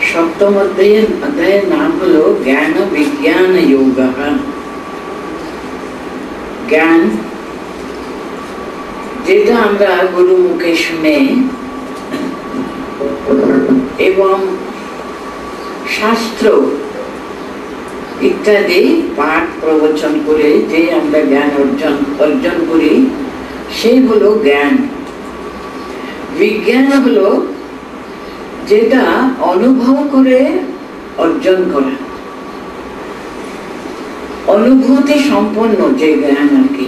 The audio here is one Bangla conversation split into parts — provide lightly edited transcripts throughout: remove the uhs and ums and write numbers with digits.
সপ্তম অধ্যায়ের নাম হলো জ্ঞান বিজ্ঞান যোগ। জ্ঞান যেটা আমরা গুরু মুখে শুনে এবং শাস্ত্র ইত্যাদি পাঠ প্রবচন করে যে আমরা জ্ঞান অর্জন করি সেই হলো জ্ঞান। বিজ্ঞান হলো যেটা অনুভব করে অর্জন করা, অনুভূতি সম্পন্ন যে জ্ঞান আর কি।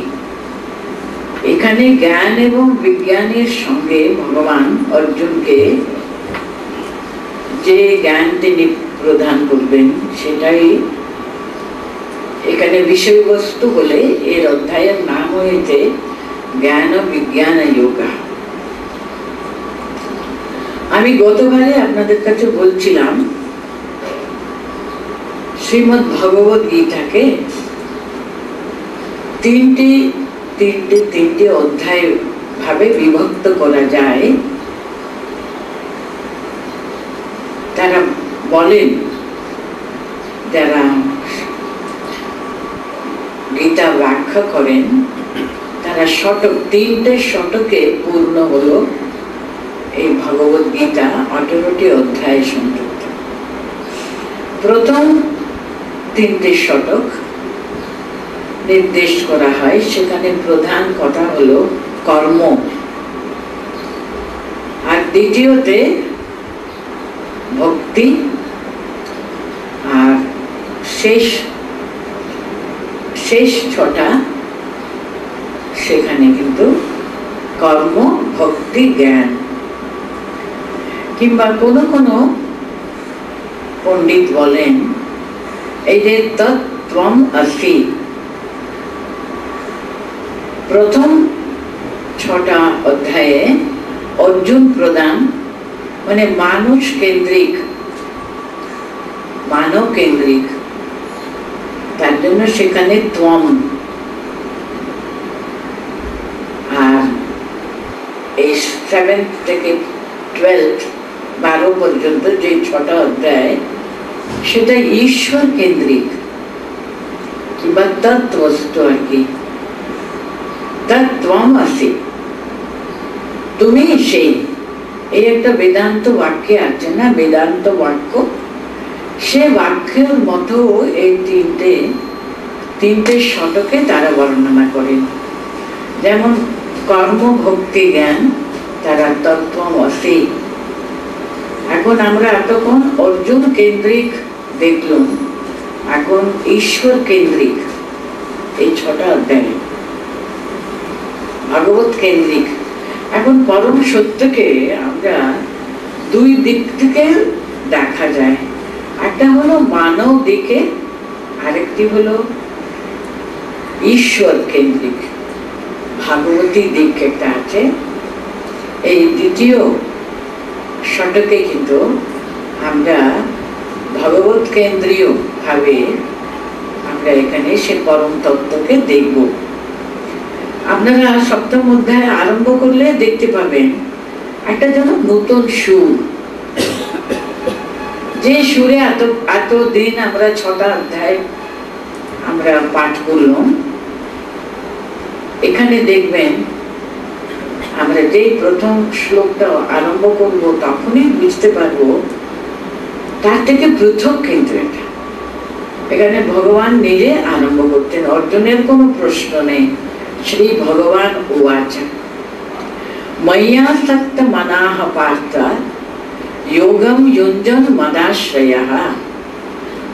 এখানে জ্ঞান এবং বিজ্ঞানের সঙ্গে ভগবান অর্জুনকে যে জ্ঞান তিনি প্রদান করবেন সেটাই এখানে বিষয়বস্তু বলে এর অধ্যায়ের নাম হয়েছে জ্ঞান বিজ্ঞান যোগা। আমি গতবারে আপনাদের কাছে বলছিলাম শ্রীমদ্ ভগবদ গীতাকে তিনটি অধ্যায় ভাবে বিভক্ত করা যায়। তারা বলেন, যারা গীতা ব্যাখ্যা করেন তারা তিনটে শতকে পূর্ণ হলো এই ভগবদ গীতা 18টি অধ্যায় সংযুক্ত। প্রথম 3টে শতক নির্দেশ করা হয়, সেখানে প্রধান কথা হলো কর্ম, আর দ্বিতীয়তে ভক্তি, আর শেষ 6টা সেখানে কিন্তু কর্ম ভক্তি জ্ঞান। কিংবা কোনো পণ্ডিত বলেন এই যে তত্ত্বম আসি, প্রথম 6টা অধ্যায়ে অর্জুন প্রদান মানে মানব কেন্দ্রিক, তার জন্য সেখানে ত্বম। আর এই 7 থেকে 12 পর্যন্ত যে 6টা অধ্যায় সেটা ঈশ্বর কেন্দ্রিক কিংবা তত্ত্বস্তু আর কি। তত্ত্বম আসি, তুমি সেই, এই একটা বেদান্ত বাক্যে আছে না, বেদান্ত বাক্য, সে বাক্যের মতো এই তিনটে শতকে তারা বর্ণনা করেন। যেমন কর্ম ভক্তি জ্ঞান তারা তত্ত্বম আসি। এখন আমরা এতক্ষণ অর্জুন কেন্দ্রিক দেখলাম, এখন ঈশ্বর কেন্দ্রিক এই 6টা অধ্যায় ভাগবত কেন্দ্রিক। এখন পরম সত্যকে আমরা 2 দিক থেকে দেখা যায়, একটা হলো মানব দিকে, আরেকটি হলো ঈশ্বর কেন্দ্রিক ভাগবতী দিক একটা আছে। এই দ্বিতীয় শতকে কিন্তু আমরা ভগবত কেন্দ্রীয় ভাবে আমরা এখানে সে পরম তত্ত্বকে দেখব। আপনারা সপ্তম অধ্যায় আরম্ভ করলে দেখতে পাবেন একটা যেন নতুন সুর, যে সুরে এতদিন আমরা 6টা অধ্যায় আমরা পাঠ করলাম। এখানে দেখবেন আমরা যেই প্রথম শ্লোকটা আরম্ভ করব তখনই বুঝতে পারবো তার থেকে পৃথক কিন্তু এটা। এখানে ভগবান নিজে আরম্ভ করতেন, অর্জুনের কোনো প্রশ্ন নেই। শ্রী ভগবান উবাচ ময়্যাসক্ত মনাঃ পার্থ যোগম युञ्जन् मदाश्रयः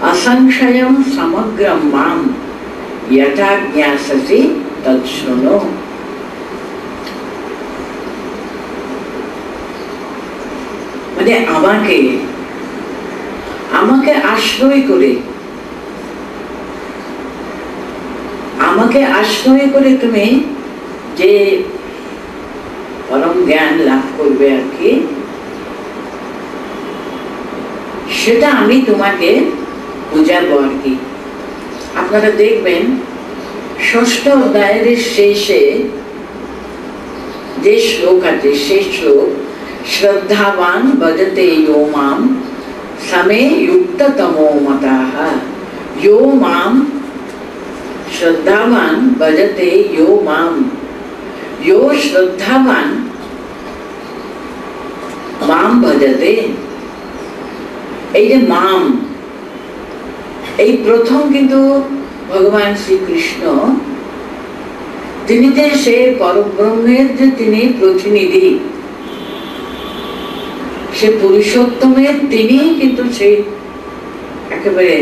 असंशयं समग्रं मां यथा ज्ञास्यसि तच्छृणु। মানে আমাকে আশ্রয় করে তুমি যে পরম জ্ঞান লাভ করবে আর কি, সেটা আমি তোমাকে বুঝাবো আর কি। আপনারা দেখবেন 6ষ্ঠ অধ্যায়ের শেষে যে শ্লোক আছে সেই শ্লোক শ্রদ্ধাবান ভজতে ইয়ো মাম समे युक्ततमो मताः यो मां श्रद्धावान् भजते यो मां यो श्रद्धावान् मां भजते। এই যে মাম, এই প্রথম কিন্তু ভগবান শ্রীকৃষ্ণ তিনি যে সে পরব্রহ্মের যে তিনি প্রতিনিধি, সে পুরুষোত্তমের তিনি কিন্তু সেই একেবারে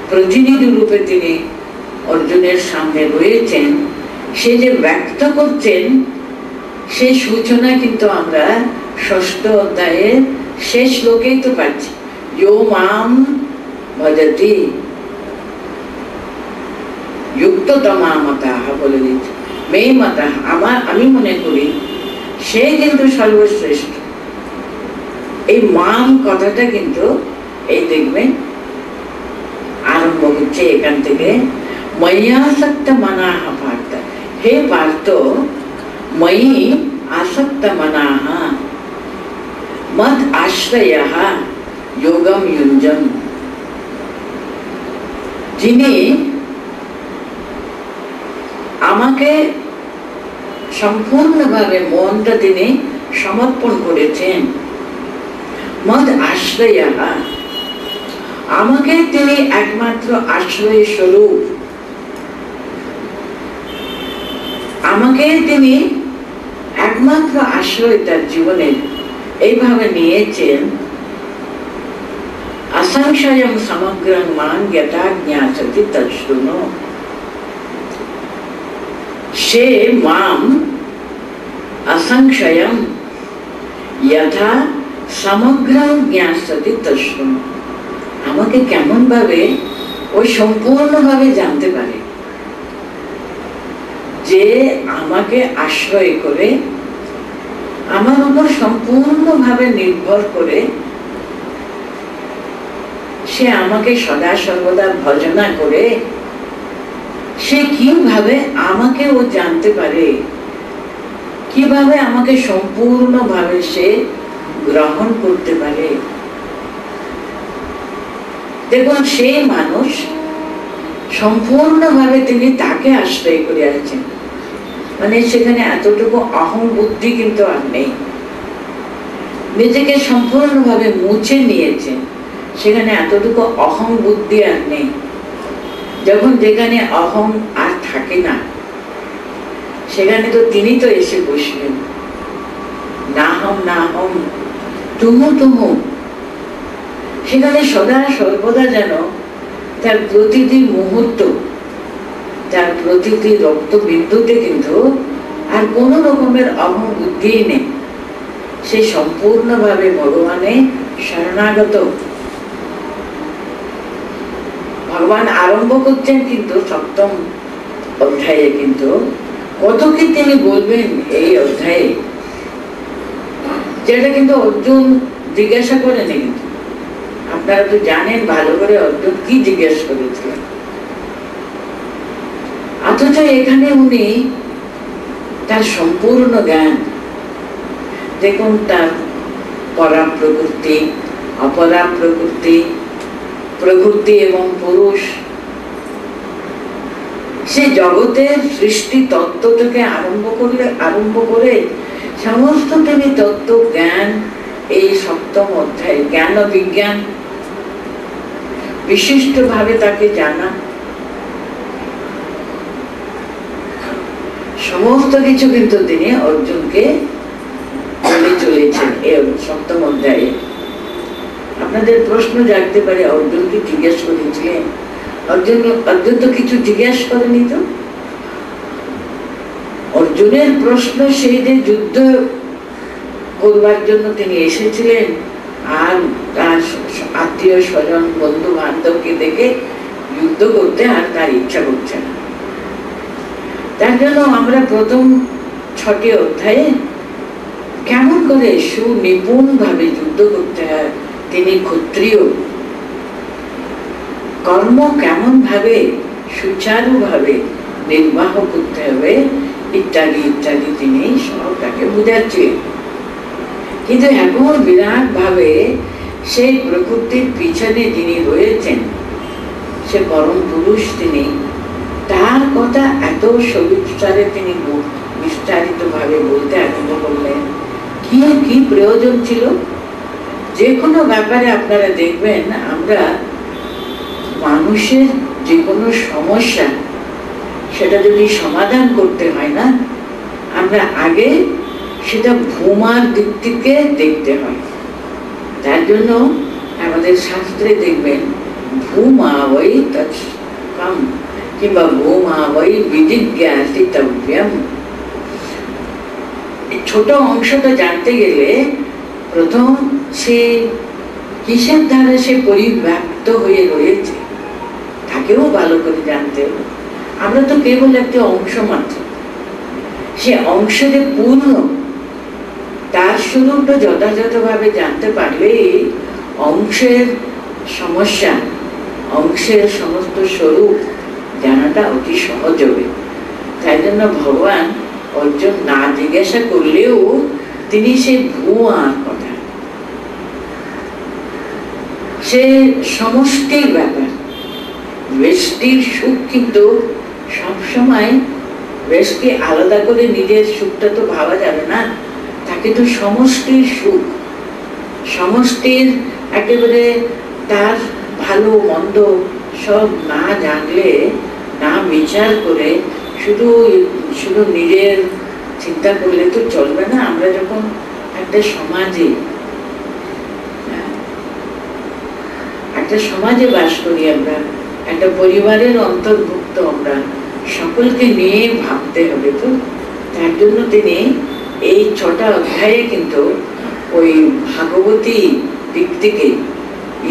প্রতিনিধি রূপে তিনি অর্জুনের সামনে রয়েছেন, সে যে ব্যক্ত করছেন সেই সূচনা কিন্তু আমরা ষষ্ঠ অধ্যায়ের শেষ শ্লোকেই তো পাচ্ছি। यो माम भजति युक्ततमा मताः বলে দিচ্ছে, মে মতাः আমি মনে করি সে কিন্তু সর্বশ্রেষ্ঠ। এই মাম কথাটা কিন্তু এই দেখবেন আরম্ভ হচ্ছে এখান থেকে, ময়্যাসক্ত মনাঃ পার্থ, হে পার্থ ময়ি আসক্ত মনাঃ মদ আশ্রয়ঃ যোগম युञ्जन्। যিনি আমাকে সম্পূর্ণভাবে মনটা তিনি সমর্পণ করেছেন, মদ আশ্রয়ঃ, আমাকে তিনি একমাত্র আশ্রয় স্বরূপ, আমাকে তিনি একমাত্র আশ্রয় তার জীবনের এইভাবে নিয়েছেন। असंशयं समग्रं मां यथा ज्ञास्यति तच्छृणु, সে মাম असंशयं यथा समग्रं ज्ञास्यति तच्छृणु, আমাকে কেমন ভাবে ওই সম্পূর্ণভাবে জানতে পারে, যে আমাকে আশ্রয় করে আমার উপর সম্পূর্ণভাবে নির্ভর করে সে আমাকে সদা সর্বদা ভজনা করে, সে কিভাবে আমাকে ও জানতে পারে, কিভাবে আমাকে সম্পূর্ণভাবে সে গ্রহণ করতে পারে। দেখুন সেই মানুষ সম্পূর্ণভাবে তিনি তাকে আশ্রয় করে আছেন, মানে সেখানে এতটুকু অহং বুদ্ধি কিন্তু আর নেই, নিজেকে সম্পূর্ণভাবে মুছে নিয়েছেন, সেখানে এতটুকু অহং বুদ্ধি আর নেই। যখন যেখানে অহং আর থাকে না সেখানে তো তিনি তো এসে বসলেন, নাহম নাহম তুমু তুমু, সেখানে সদা সর্বদা যেন তার প্রতিটি মুহূর্ত, তার প্রতিটি রক্তবিন্দুতে কিন্তু আর কোন রকমের অহং বুদ্ধি নেই, সে সম্পূর্ণভাবে ভগবানে শরণাগত। ভগবান আরম্ভ করছেন কিন্তু সপ্তম অধ্যায়ে, কিন্তু কত কি তিনি বলবেন এই অধ্যায়ে, যেটা কিন্তু অর্জুন জিজ্ঞাসা করেনি। কিন্তু আপনারা তো জানেন ভালো করে অর্জুন কি জিজ্ঞেস করেছিলেন, অথচ এখানে উনি তার সম্পূর্ণ জ্ঞান, দেখুন তার পরা প্রকৃতি, অপরা প্রকৃতি, প্রকৃতি এবং পুরুষ, সে জগতের সৃষ্টি তত্ত্ব থেকে আরম্ভ করে সমস্ত তিনি তত্ত্ব জ্ঞান, এই সপ্তম অধ্যায় জ্ঞান ও বিজ্ঞান বিশিষ্ট ভাবে তাকে জানা, সমস্ত কিছু কিন্তু তিনি অর্জুনকে বলে চলেছেন এই সপ্তম অধ্যায়ে। আপনাদের প্রশ্ন জাগতে পারে, অর্জুন কি জিজ্ঞেস করেছিলেন? অর্জুন তো কিছু জিজ্ঞেস করেনি। তো অর্জুনের প্রশ্ন সেই যে যুদ্ধ করবার জন্য তিনি এসেছিলেন, আর তার আত্মীয় স্বজন বন্ধু বান্ধবকে দেখে যুদ্ধ করতে আর তার ইচ্ছা করছে না। তার জন্য আমরা প্রথম 6টি অধ্যায়ে কেমন করে সুনিপুণ ভাবে যুদ্ধ করতে হয়, তিনি ক্ষত্রিয়, কর্ম কেমন ভাবে সুচারু ভাবে নির্বাহ করতে হবে ইত্যাদি ইত্যাদি তিনি সব তাকে বুঝাচ্ছিলেন। কিন্তু এখন বিরাট ভাবে সেই প্রকৃতির পিছনে যিনি রয়েছেন, সে পরম পুরুষ, তিনি তার কথা এত সবিস্তারে তিনি বিস্তারিত ভাবে বলতে আরম্ভ করলেন। কি প্রয়োজন ছিল? যে কোনো ব্যাপারে আপনারা দেখবেন, আমরা মানুষের যে কোনো সমস্যা সেটা যদি সমাধান করতে হয় না, আমরা আগে সেটা ভূমার দিক থেকে দেখতে হয়। তার জন্য আমাদের শাস্ত্রে দেখবেন ভূমা বৈ তৎকাম কিংবা ভূমা বৈ বিজিজ্ঞাসিতব্যম। ছোট অংশটা জানতে গেলে প্রথম সে কিসের দ্বারা সে পরিব্যাপ্ত হয়ে রয়েছে তাকেও ভালো করে জানতে হবে। আমরা তো কেবল একটা অংশ মাত্র, সে অংশের পূর্ণ তার স্বরূপটা যথাযথভাবে জানতে পারলে অংশের সমস্যা, অংশের সমস্ত স্বরূপ জানাটা অতি সহজ হবে। তাই জন্য ভগবান অর্জুন না জিজ্ঞাসা করলেও তিনি সে ভূয়ার কথা, সে সমষ্টির ব্যাপার। ব্যষ্টির সুখ কিন্তু সবসময় ব্যষ্টি আলাদা করে নিজের সুখটা তো ভাবা যাবে না, তাকে তো সমষ্টির সুখ, সমষ্টির একেবারে তার ভালো মন্দ সব না জানলে, না বিচার করে শুধু শুধু নিজের চিন্তা করলে তো চলবে না। আমরা যখন একটা সমাজে বাস করি, আমরা একটা পরিবারের অন্তর্ভুক্ত, আমরা সকলকে নিয়ে ভাবতে হবে। তো তার জন্য তিনি এই 6টা অধ্যায়ে কিন্তু ওই ভাগবতী দিক থেকে,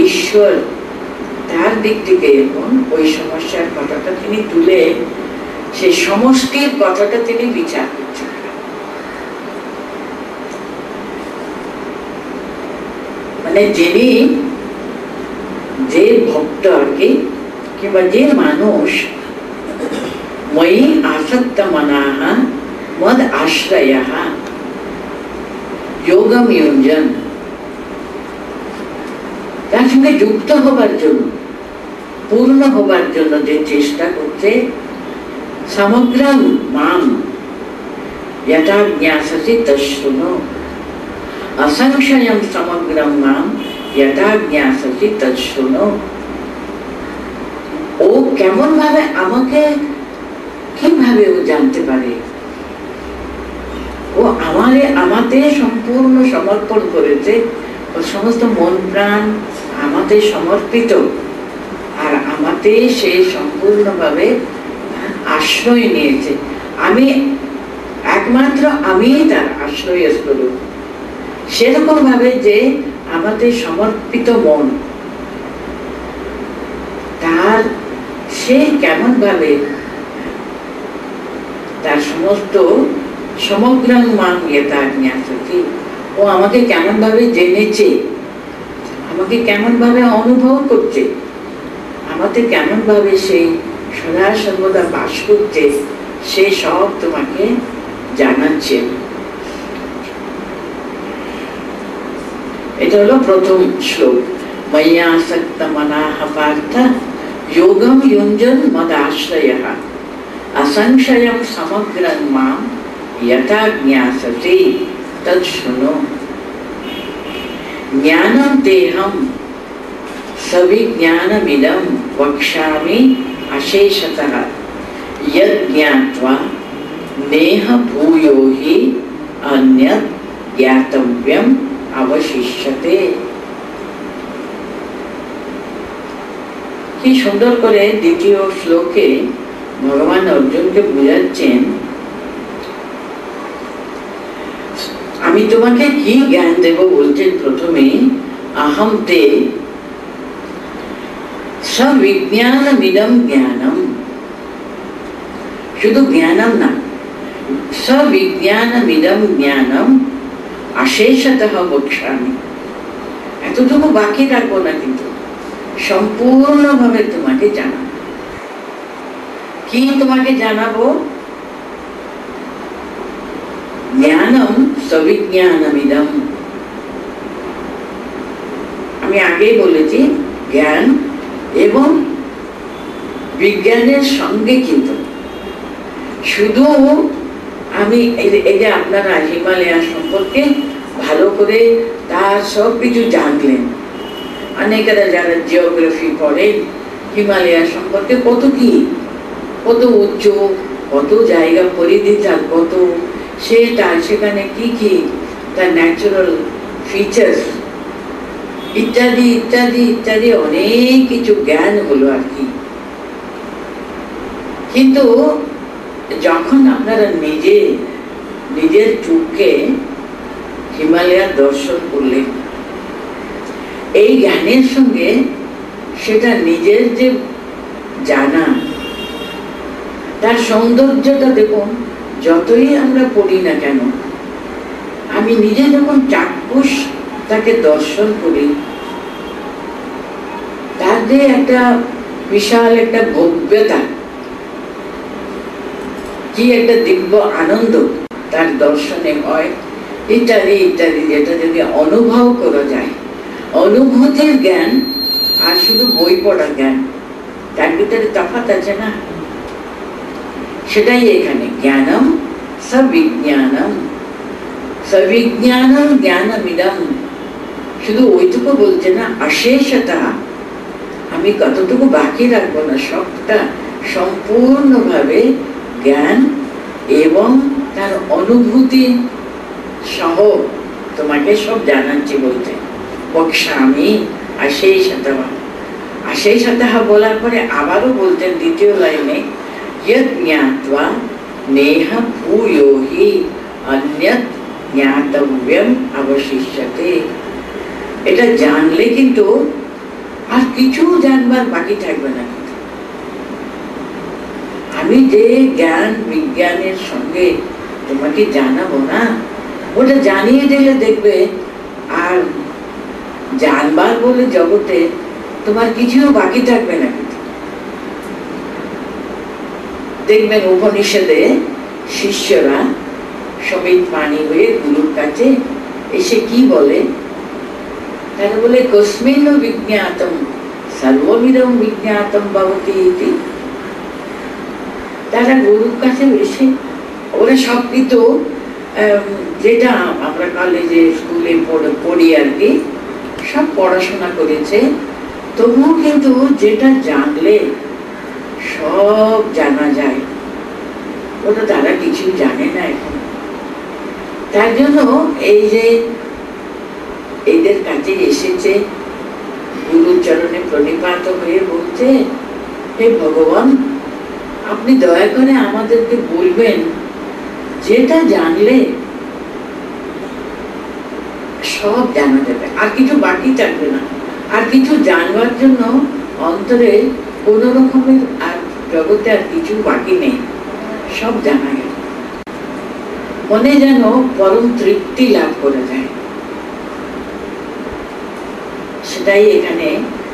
ঈশ্বর তার দিক থেকে এখন ওই সমস্যার কথাটা তিনি তুলে সেই সমষ্টির কথাটা তিনি বিচার করছেন। মানে যিনি, যে ভক্ত আর কি, কিংবা যে মানুষ ময়ি আসক্ত মনাহ মদ আশ্রয়ঃ যোগম ইয়ঞ্জন, তার সঙ্গে যুক্ত হবার জন্য, পূর্ণ হবার জন্য যে চেষ্টা করছে, সমগ্রম মাম যথা জ্ঞাসসি তৎশৃণু, অসংশয়ম সমগ্রম মাম যথা জ্ঞাসসি তৎশৃণু। ও কেমন ভাবে আমাকে, কিভাবে ও জানতে পারে? ও আমাতে সম্পূর্ণ সমর্পণ করেছে, ও সমস্ত মন প্রাণ আমাতে সমর্পিত, আর আমাতে সে সম্পূর্ণভাবে আশ্রয় নিয়েছে। আমি একমাত্র আমি তার আশ্রয়স্থল। সেরকম ভাবে যে আমাদের সমর্পিত মন, তার সে কেমন ভাবে তার সমস্ত সমগ্র মান জ্ঞাসতি, ও আমাকে কেমন ভাবে জেনেছে, আমাকে কেমন ভাবে অনুভব করছে, আমাকে কেমন ভাবে সেই সদা সর্বদা বাস করছে, সে সব তোমাকে জানাচ্ছে। এটা হলো প্রথম শ্লোক। ময়্যাসক্ত মনাঃ পার্থ যোগম যুঞ্জন মদাশ্রয়ঃ অসংশয়ম সমগ্রং মাম যথা জ্ঞাসসি তৎশৃণু। জ্ঞানম তেহম সবিজ্ঞানমিদং বক্ষ্যামি অশেষতঃ यद् ज्ञात्वा नेह भूयो हि अन्यत् ज्ञातव्यम अवशिष्यते। কি সুন্দর করে দ্বিতীয় শ্লোকে ভগবান অর্জুনকে বুঝাচ্ছেন, আমি তোমাকে কি জ্ঞান দেব বলছেন। প্রথমে अहम ते सविज्ञानमिदं ज्ञानम, শুধু জ্ঞানম না, সবিজ্ঞানমিদম জ্ঞানম অশেষতঃ বক্ষ্যামি। এতটুকু বাকি রাখবো না, কিন্তু সম্পূর্ণভাবে তোমাকে জানাবো। কি তোমাকে জানাবো? জ্ঞানম সবিজ্ঞানমিদম। আমি আগেই বলেছি জ্ঞান এবং বিজ্ঞানের সঙ্গে কিন্তু শুধু আমি এই যে আপনারা হিমালয় সম্পর্কে ভালো করে তার সব কিছু জানলেন, অনেকেরা যারা জিওগ্রাফি পড়েন হিমালয় সম্পর্কে কত কি, কত উচ্চ, কত জায়গা পরিধি, তার কত সেখানে কি কি তার ন্যাচারাল ফিচার্স ইত্যাদি ইত্যাদি ইত্যাদি অনেক কিছু জ্ঞান হলো আর কি। কিন্তু যখন আপনারা নিজের চোখে হিমালয়ার দর্শন করলেন, এই জ্ঞানের সঙ্গে সেটা নিজের যে জানা, তার সৌন্দর্যটা দেখুন। যতই আমরা পড়ি না কেন, আমি নিজে যখন চাক্ষুষ তাকে দর্শন করি, তার যে একটা বিশাল একটা ভব্যতা, কি একটা দিব্য আনন্দ তার দর্শনে হয় ইত্যাদি ইত্যাদি, যেটা যদি অনুভব করা যায়, অনুভূতির জ্ঞান আর শুধু বই পড়া জ্ঞান, তার ভিতরে তফাৎ আছে না? সেটাই এখানে জ্ঞানম সবিজ্ঞানম, সবিজ্ঞানম জ্ঞানমিদম। শুধু ওইটুকু বলছে না, অশেষতা, আমি কতটুকু বাকি রাখবো না, সবটা সম্পূর্ণভাবে জ্ঞান এবং তার অনুভূতি সহ তোমাকে সব জানাচ্ছি বলতে। বক্সামি অশেষতঃ, অশেষতঃ বলার পরে আবারও বলতেন দ্বিতীয় লাইনে, यत् ज्ञात्वा नेह भूयो हि अन्यत् ज्ञातव्यम अवशिष्यते। এটা জানলে কিন্তু আর কিছু জানবার বাকি থাকবে না। আমি যে জ্ঞান বিজ্ঞানের সঙ্গে তোমাকে জানাবো না, ওটা জানিয়ে দিলে দেখবে আর জানবার বলে জগতে তোমার কিছু বাকি থাকবে না। দেখবেন উপনিষদে শিষ্যরা সমিত পানি হয়ে গুরুর কাছে এসে কি বলে, তারা বলে কস্মিন বিজ্ঞাতম সর্বমিদম বিজ্ঞাতম ভবতি ইতি। তারা গুরুর কাছে এসে ওরা সব কিছু যেটা আমরা কলেজে স্কুলে পড়ি আর কি, সব পড়াশোনা করেছে, তবুও কিন্তু যেটা জানলে সব জানা যায়, ওটা তারা কিছু জানে না এখন। তার জন্য এই যে এদের কাছে এসেছে, গুরুর চরণে প্রণিপাত হয়ে বলছে, হে ভগবান, আপনি দয়া করে আমাদেরকে বলবেন, যেটা জানলে সব জানা যাবে, আর কিছু বাকি থাকবে না। আর কিছু জানবার জন্য অন্তরে কোন রকমের আর জগতে আর কিছু বাকি নেই, সব জানা গেল। মনে যেন পরম তৃপ্তি লাভ করা যায়। সেটাই এখানে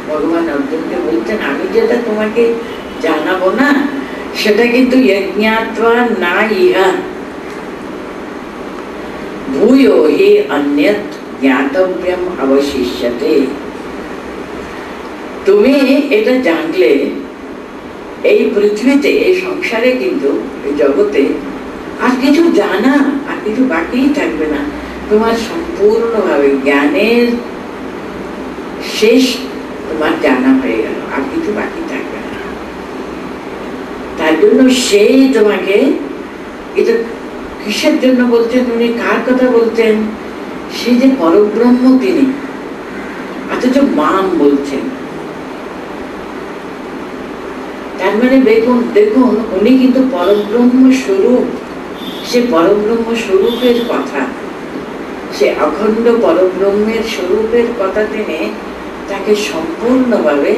ভগবান অর্জুনকে বলছেন, আমি যেটা তোমাকে জানাবো না, সেটা কিন্তু যজ্ঞাত্বা না ইহা ভূয়ো হি অন্যত জ্ঞাতব্যম অবশিষ্যতে। তুমি এটা জানলে এই পৃথিবীতে, এই সংসারে কিন্তু, এই জগতে আর কিছু জানা আর কিছু বাকি থাকবে না। তোমার সম্পূর্ণভাবে জ্ঞানের শেষ তোমার জানা হয়ে গেল, আর কিছু বাকি থাকবে না। তার জন্য সেই তোমাকে, এটা কিসের জন্য বলছেন উনি, কার কথা বলছেন? সে যে পরব্রহ্ম তিনি, অথচ মাম বলছেন। তার মানে দেখুন উনি কিন্তু পরব্রহ্ম স্বরূপ। সে পরব্রহ্ম স্বরূপের কথা, সে অখণ্ড পরব্রহ্মের স্বরূপের কথা তিনি তাকে সম্পূর্ণভাবে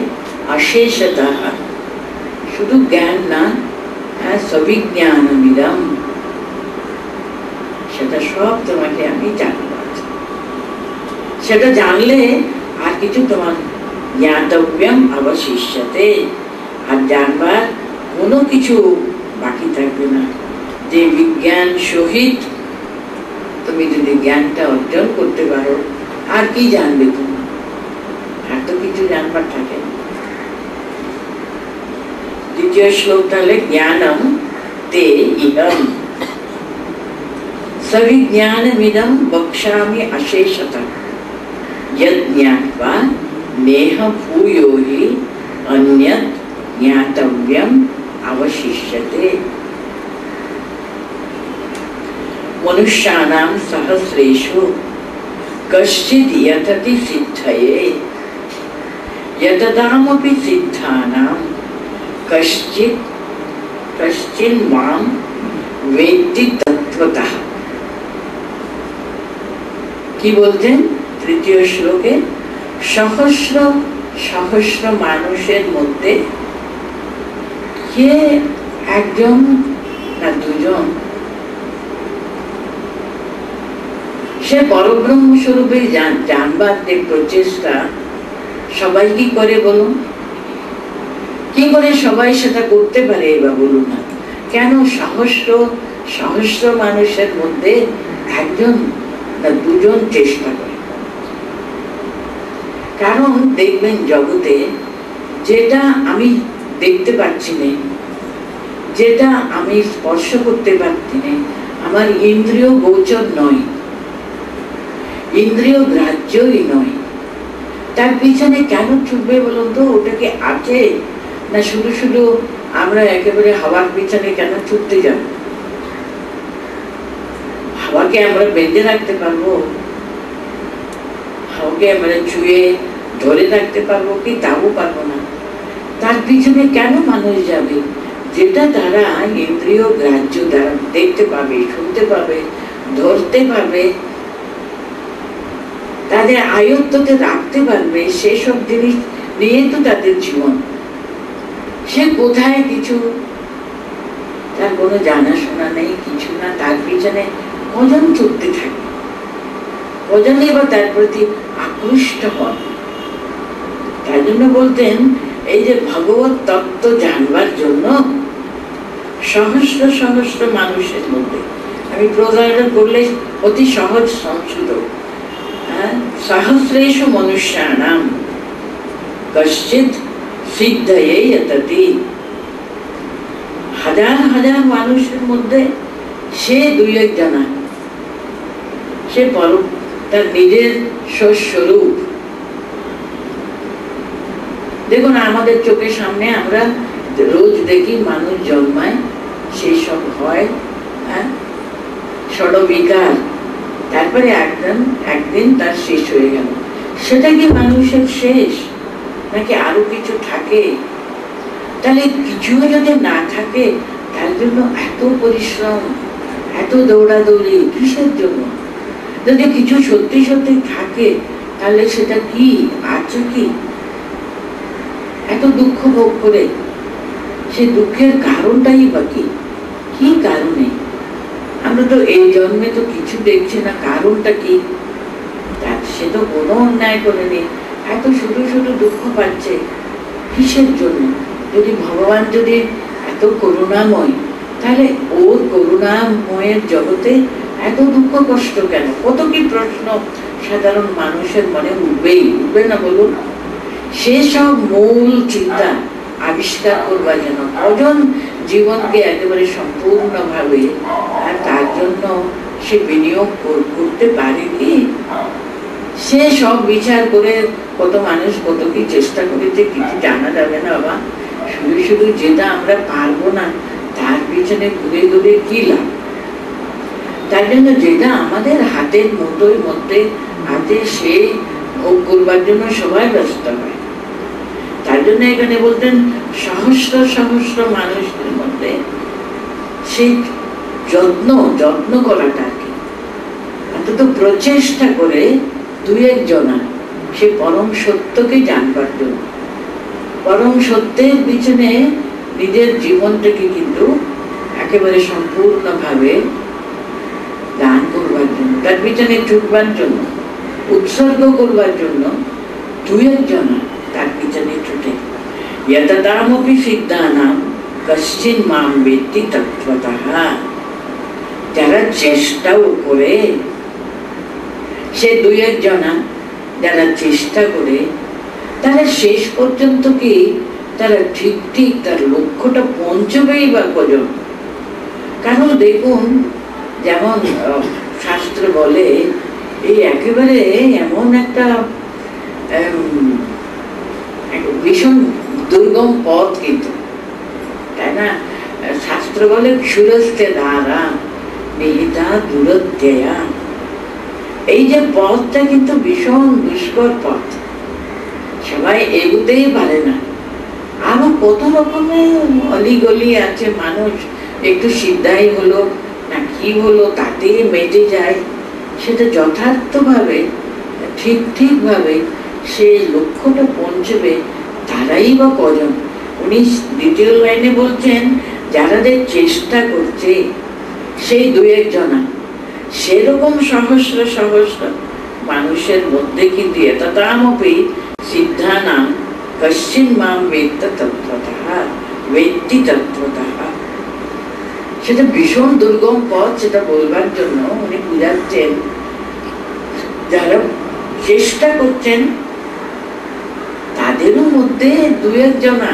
অশেষতা, শুধু জ্ঞান না, সবিজ্ঞানমিদম, সেটা সব তোমাকে আমি জানবো। সেটা জানলে আর কিছু তোমার জ্ঞাতব্যম অবশিষ্যতে, আর জানবার কোনো কিছু বাকি থাকবে না। যে বিজ্ঞান সহিত তুমি যদি জ্ঞানটা অর্জন করতে পারো, আর কি জানবে তুমি? তৃতীয় শ্লোকটা হলে জ্ঞানম তে ইহম সবিজ্ঞানমিদম বক্ষ্যামি অশেষতঃ यद् ज्ञात्वा नेह भूयो हि अन्यत् ज्ञातव्यम् अवशिष्यते। मनुष्याणां सहस्रेषु कश्चिद् यतति सिद्धये यततामपि सिद्धानां कश्चिन् मां वेत्ति तत्त्वतः। কি বলতেন তৃতীয় শ্লোকে? সহস্র সহস্র মানুষের মধ্যে কে একজন না দুজন সে পরব্রহ্ম স্বরূপে জানবার যে প্রচেষ্টা সবাই কি করে বলুন? কি করে সবাই সেটা করতে পারে বা বলুন না? কেন সহস্র সহস্র মানুষের মধ্যে একজন না দুজন চেষ্টা করে? কারণ দেখবেন জগতে যেটা আমি দেখতে পাচ্ছি না, যেটা আমি স্পর্শ করতে পারছি না, আমার ইন্দ্রিয় গোচর নয়, ইন্দ্রিয় গ্রাহ্যই নয়, তার পিছনে কেন ছুটবে বলুন তো? ওটা কি আছে না শুধু শুধু আমরা একেবারে হাওয়ার পিছনে কেন ছুটতে যাব? হাওয়াকে আমরা বেঁধে রাখতে পারবো? হাওয়াকে আমরা ছুঁয়ে ধরে রাখতে পারবো কি? তাও পারবো না। তার পিছনে কেন মানুষ যাবে? যেটা তারা ইন্দ্রিয় গ্রাহ্য দ্বারা দেখতে পাবে, শুনতে পাবে, ধরতে পারবে, তাদের আয়ত্ততে রাখতে পারবে, সেসব জিনিস নিয়ে তো তাদের জীবন। সে কোথায় কিছু তার কোনো জানাশোনা নেই, কিছু না, তার পিছনে কজন ছুটতে থাকে, কজনই বা তার প্রতি আকৃষ্ট হন। তাই জন্য বলতেন এই যে ভগবত তত্ত্ব জানবার জন্য সহস্র সহস্র মানুষের মধ্যে, আমি প্রচার করলে অতি সহজ সংশোধক, সহস্রেষু মনুষ্যানাম কশ্চিৎ সিদ্ধয়ে যততি। হাজার হাজার মানুষের মধ্যে সে দুই একজনা, সে পরম তার নিজের স্বস্বরূপ। দেখুন আমাদের চোখের সামনে আমরা রোজ দেখি মানুষ জন্মায়, সেই সব হয়, ষড়বিকার, তারপরে একদিন তার শেষ হয়ে গেল। সেটা কি মানুষের শেষ নাকি আরো কিছু থাকে? তাহলে কিছুও যদি না থাকে তার জন্য এত পরিশ্রম, এত দৌড়াদৌড়ি কিসের জন্য? যদি কিছু সত্যি সত্যি থাকে তাহলে সেটা কি আছে? কি এত দুঃখ ভোগ করে? সে দুঃখের কারণটাই বা কি কারণে? আমরা তো এই জন্মে তো কিছু দেখছি না, কারণটা কি? সে তো কোনো অন্যায় করেনি, এত শুধু শুধু দুঃখ পাচ্ছে কিসের জন্য? যদি ভগবান যদি এত করুণাময়, তাহলে ওর করুণাময়ের জগতে এত দুঃখ কষ্ট কেন? কত কি প্রশ্ন সাধারণ মানুষের মনে উঠবে না বলুন? সেসব মূল চিন্তা আবিষ্কার করবার জন্য কজন জীবনকে একেবারে সম্পূর্ণভাবে তার জন্য সে বিনিয়োগ করতে পারে কি? সে সব বিচার করে কত মানুষ কত কি চেষ্টা করেছে, কিছু জানা যাবে না বাবা। শুধু শুধু যেটা আমরা পারবো না তার পিছনে ঘুরে ঘুরে কি লাভ? তার জন্য যেটা আমাদের হাতের মধ্যে আছে সে ভোগ করবার জন্য সবাই ব্যস্ত হয়। তার জন্য এখানে বলতেন সহস্র সহস্র মানুষের মধ্যে সেই যত্ন করাটা আর কি, অন্তত প্রচেষ্টা করে দুই একজনা সে পরম সত্যকে জানবার জন্য, পরম সত্যের পিছনে নিজের জীবনটাকে কিন্তু একেবারে সম্পূর্ণভাবে দান করবার জন্য, তার পিছনে ছুটবার জন্য, উৎসর্গ করবার জন্য দুই একজনা তার পিছনে ছুটে। যততামপি সিদ্ধানাম কশ্চিন মাম বেত্তি তত্ত্বতঃ। যারা চেষ্টাও করে, সে দুই একজনা যারা চেষ্টা করে, তারা শেষ পর্যন্ত কি তারা ঠিক ঠিক তার লক্ষ্যটা পৌঁছবেই বা কজন। কারণ দেখুন, যেমন শাস্ত্র বলে, এই একেবারে এমন একটা ভীষণ দুর্গম পথ, কিন্তু তাই না? শাস্ত্র বলে ক্ষুরস্তে ধারা নিহিতা দূরত্যয়া। এই যে পথটা কিন্তু ভীষণ দুষ্কর পথ, সবাই এগুতেই পারে না। আরো কত রকমের অলিগলি আছে, মানুষ একটু সিদ্ধাই হলো না কি হলো তাতে মেটে যায়। সেটা যথার্থভাবে ঠিক ঠিকভাবে সেই লক্ষ্যটা পৌঁছবে তারাই বা কজন। উনি দ্বিতীয় লাইনে বলছেন, যারাদের চেষ্টা করছে সেই দু একজনা, সেরকম সহস্র সহস্র মানুষের মধ্যে কিন্তু এতদামপি সিদ্ধানাম কশ্চিন মাম বেত্তি তত্ত্বতঃ বেত্তি তত্ত্বতঃ। সেটা ভীষণ দুর্গম পথ, সেটা বলবার জন্য উনি বুঝাচ্ছেন, যারা চেষ্টা করছেন তাদেরও মধ্যে দু একজনা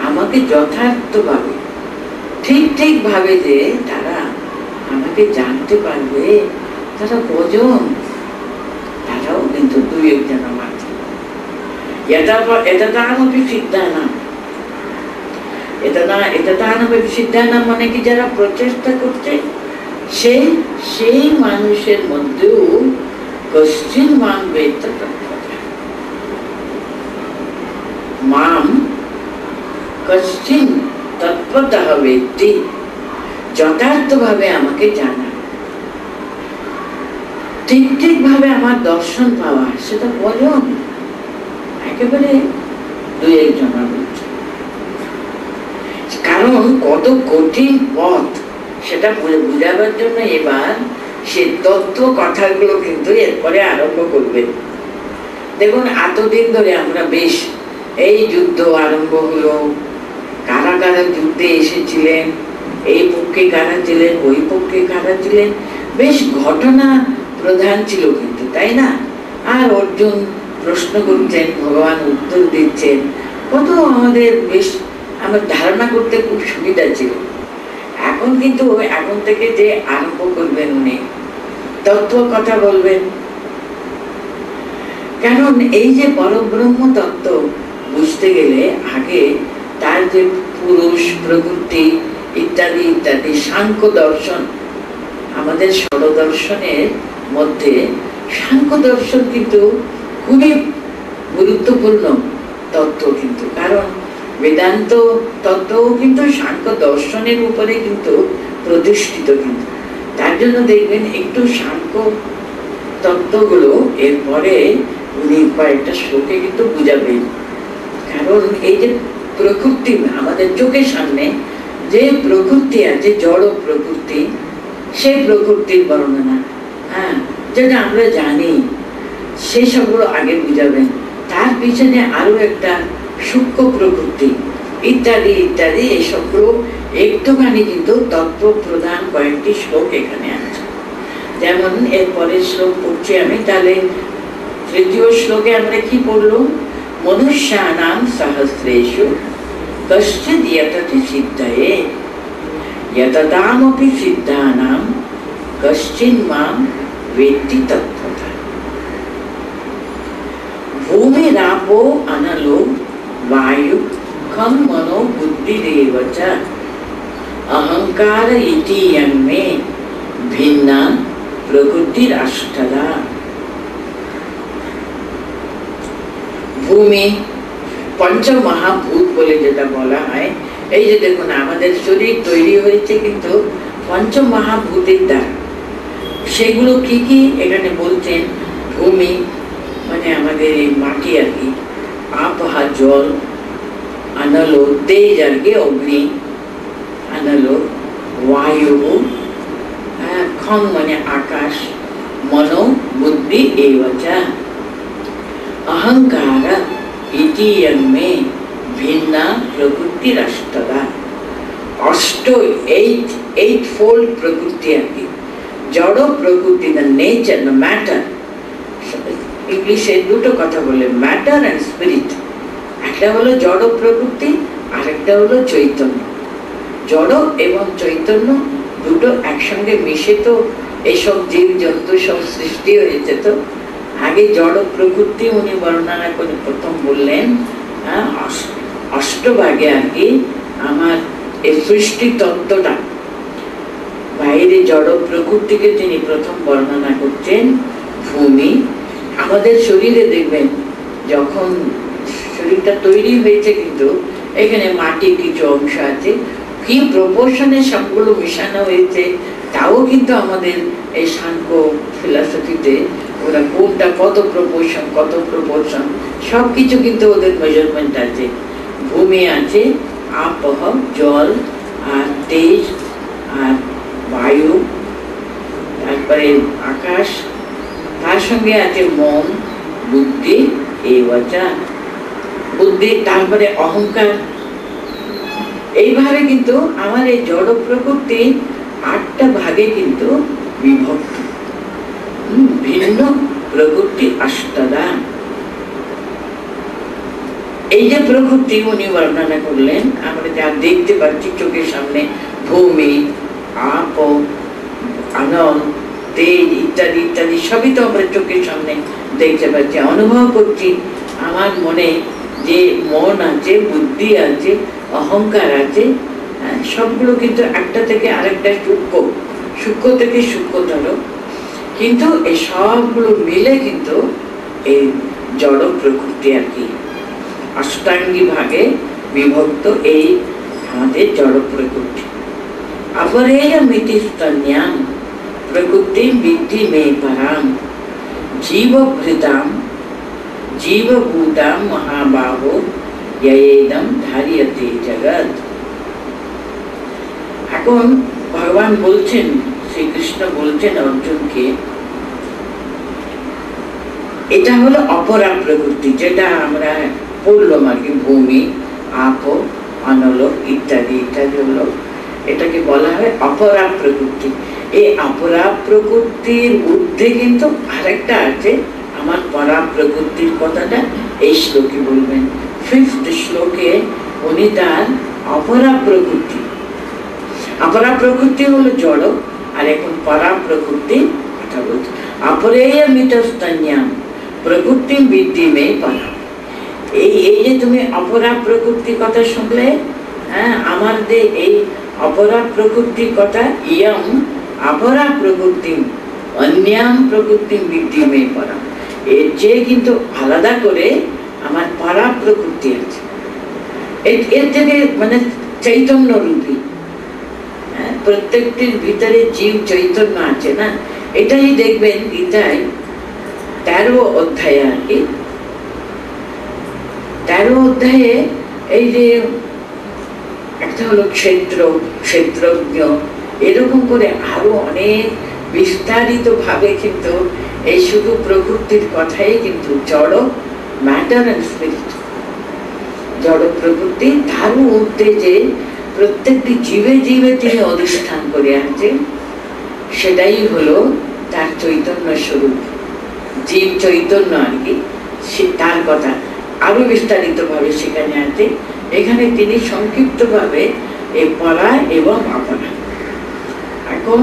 আমাকে যথার্থভাবে ঠিক ঠিক ভাবে যে তারা আমাকে জানতে পারবে, তারা কজন? তারাও কিন্তু দু একজনা মাত্র। সিদ্ধানাম মানে কি, যারা প্রচেষ্টা করছে সেই মানুষের মধ্যেও কশ্চিন মাম বেত্তি তত্ত্বতঃ, মাম কশ্চিন তত্ত্বতঃ বেত্তি, যথার্থভাবে আমাকে জানা, ঠিক ঠিক ভাবে আমার দর্শন পাওয়া, সেটা কজন? একেবারে দু একজন। কারণ কত কঠিন পথ সেটা বুঝাবার জন্য এবার সে তত্ত্ব কথাগুলো কিন্তু এরপরে আরম্ভ করবে। দেখুন, এতদিন ধরে আমরা বেশ, এই যুদ্ধ আরম্ভ হলো, কারা কারা যুদ্ধে এসেছিলেন, এই পক্ষে কারা ছিলেন, ওই পক্ষে কারা ছিলেন, বেশ ঘটনা প্রধান ছিল কিন্তু, তাই না? আর অর্জুন প্রশ্ন করছেন, ভগবান উত্তর দিচ্ছেন, কত আমাদের বেশ আমার ধারণা করতে খুব সুবিধা ছিল। এখন কিন্তু এখন থেকে যে আরম্ভ করবেন উনি তত্ত্ব কথা বলবেন, কারণ এই যে পরব্রহ্ম তত্ত্ব বুঝতে গেলে আগে তার যে পুরুষ প্রকৃতি ইত্যাদি ইত্যাদি সাংখ্য দর্শন, আমাদের ষড়দর্শনের মধ্যে সাংখ্য দর্শন কিন্তু খুবই গুরুত্বপূর্ণ তত্ত্ব, কিন্তু কারণ বেদান্ত তত্ত্বও কিন্তু সাংখ্য দর্শনের উপরে কিন্তু প্রতিষ্ঠিত। কিন্তু তার জন্য দেখবেন একটু সাংখ্য তত্ত্বগুলো এরপরে উনি কয়েকটা শ্লোকে কিন্তু বুঝাবেন। কারণ এই যে প্রকৃতি আমাদের চোখের সামনে যে প্রকৃতি আছে, জড় প্রকৃতি, সেই প্রকৃতির বর্ণনা, হ্যাঁ, যেটা আমরা জানি, সেই সবগুলো আগে বুঝাবেন। তার পিছনে আরো একটা সূক্ষ্ম প্রকৃতি ইত্যাদি ইত্যাদি, এই সবগুলো একটুখানি কিন্তু তত্ত্ব প্রধান কয়েকটি শ্লোক এখানে আছে। যেমন এরপরে শ্লোক পড়ছি আমি, তাহলে তৃতীয় শ্লোকে আমরা কি পড়লো? মনুষ্যানাং সহস্রেষু কশ্চিৎ যততি সিদ্ধয়ে যততামপি সিদ্ধানাং কশ্চিৎ মাম বেত্তি তত্ত্বতঃ। ভূমিরাপো অনলো বায়ু খম মনো বুদ্ধিরেব চ অহংকার ইতি ইয়ন্মে ভিন্না প্রকৃতিরাষ্টদা। ভূমি পঞ্চমহাভূত বলে যেটা বলা হয়, এই যে দেখুন আমাদের শরীর তৈরি হয়েছে কিন্তু পঞ্চমহাভূতের দ্বারা। সেগুলো কি কি এখানে বলছেন? ভূমি মানে আমাদের এই মাটি আর কি, আপহা জল, আনলো তেজ আর কি অগ্নি, আনলো বায়ু, খম মানে আকাশ, মনো বুদ্ধি এবচা, অহংকার ইতি ইয়ন্মে ভিন্না প্রকৃতিরাষ্টদা। অষ্ট এইট ফোল্ড প্রকৃতি আর কি, জড় প্রকৃতি, দ্য নেচার, দ্য ম্যাটার। ইংলিশে দুটো কথা বলে, ম্যাটার অ্যান্ড স্পিরিট। একটা হলো জড় প্রকৃতি, আরেকটা হলো চৈতন্য। জড় এবং চৈতন্য দুটো একসঙ্গে মিশে তো এইসব জীব জন্তু সব সৃষ্টি হয়েছে। তো আগে জড় প্রকৃতি উনি বর্ণনা করে প্রথম বললেন, অষ্টভাগে আর কি আমার এই সৃষ্টি তত্ত্বটা, বাইরে জড় প্রকৃতিকে তিনি প্রথম বর্ণনা করছেন। ভূমি, আমাদের শরীরে দেখবেন যখন শরীরটা তৈরি হয়েছে, কিন্তু এখানে মাটির কিছু অংশ আছে, কি প্রপোর্শনে সবগুলো মিশানো হয়েছে তাও কিন্তু আমাদের এই সাংখ্য ফিলসফিতে ওরা কোনটা কত প্রপোর্শন সবকিছু কিন্তু ওদের মেজারমেন্ট আছে। ভূমি আছে, আপহ জল আর তেজ আর বায়ু, তারপরে আকাশ, তার সঙ্গে আছে মন, বুদ্ধি, এই বাচা বুদ্ধি, তারপরে অহংকার। এইভাবে কিন্তু আমার এই জড় প্রকৃতি 8টা ভাগে কিন্তু বিভক্ত। ভিন্ন প্রকৃতি 8টা। এই যে প্রকৃতি উনি বর্ণনা করলেন, আমরা যা দেখতে পাচ্ছি চোখের সামনে, ভূমি, আপ, আনল, তেজ ইত্যাদি ইত্যাদি সবই তো আমরা চোখের সামনে দেখতে পাচ্ছি, অনুভব করছি। আমার মনে যে মন আছে, বুদ্ধি আছে, অহংকার আছে, সবগুলো কিন্তু একটা থেকে আরেকটা সূক্ষ্ম থেকে সূক্ষ্মতর, কিন্তু এই সবগুলো মিলে কিন্তু এই জড় প্রকৃতি আর কি অষ্টাঙ্গী ভাগে বিভক্ত এই আমাদের জড় প্রকৃতি। अपरेय मितिस्तन्यां प्रकृति विद्धि में पराम जीवभृतां जीवभूतां महाबाहो ययेदं धार्यते जगत। এখন ভগবান বলছেন, শ্রীকৃষ্ণ বলছেন অর্জুনকে, এটা হলো অপরা প্রকৃতি, যেটা আমরা পড়লাম আর কি, ভূমি, আপ, অনল ইত্যাদি ইত্যাদি হলো, এটাকে বলা হয় অপরা প্রকৃতি। এই অপরা প্রকৃতির ঊর্ধ্বে কিন্তু আরেকটা আছে, আমার পরা প্রকৃতির কথাটা এই শ্লোকে বলবেন। 5th শ্লোকে উনি তার অপরা প্রকৃতি, অপরা প্রকৃতি হলো জড়, আর এখন পরা প্রকৃতি কথা বলছে। অপরেয় মিতস্তন্যাম প্রকৃতি বৃদ্ধি মে পরা। এই যে তুমি অপরা প্রকৃতির কথা শুনলে, হ্যাঁ, আমাদের এই অপরা প্রকৃতির কথা, ইয়ম অপরা প্রকৃতি অন্যাম প্রকৃতি বৃদ্ধি মে পরা, এর চেয়ে কিন্তু আলাদা করে আমার পরা প্রকৃতি আছে। এর থেকে মানে চৈতন্য রূপী, প্রত্যেকটির ভিতরে জীব চৈতন্য আছে না। এটাই দেখবেন গীতায় 13 অধ্যায় আর কি, 13 অধ্যায়ে এই যে একটা হলো ক্ষেত্রজ্ঞ, এরকম করে আরো অনেক বিস্তারিত ভাবে কিন্তু এই শুধু প্রকৃতির কথাই কিন্তু জড়, ম্যাটার এন্ড স্পিরিট, জড় প্রকৃতি, তার মধ্যে যে প্রত্যেকটি জীবে জীবে তিনি অধিষ্ঠান করে আছেন, সেটাই হলো তার চৈতন্য স্বরূপ, জীব চৈতন্য আর কি, তার কথা আরো বিস্তারিত ভাবে সেখানে আছে। এখানে তিনি সংক্ষিপ্ত ভাবে এই পরা এবং অপরা, এখন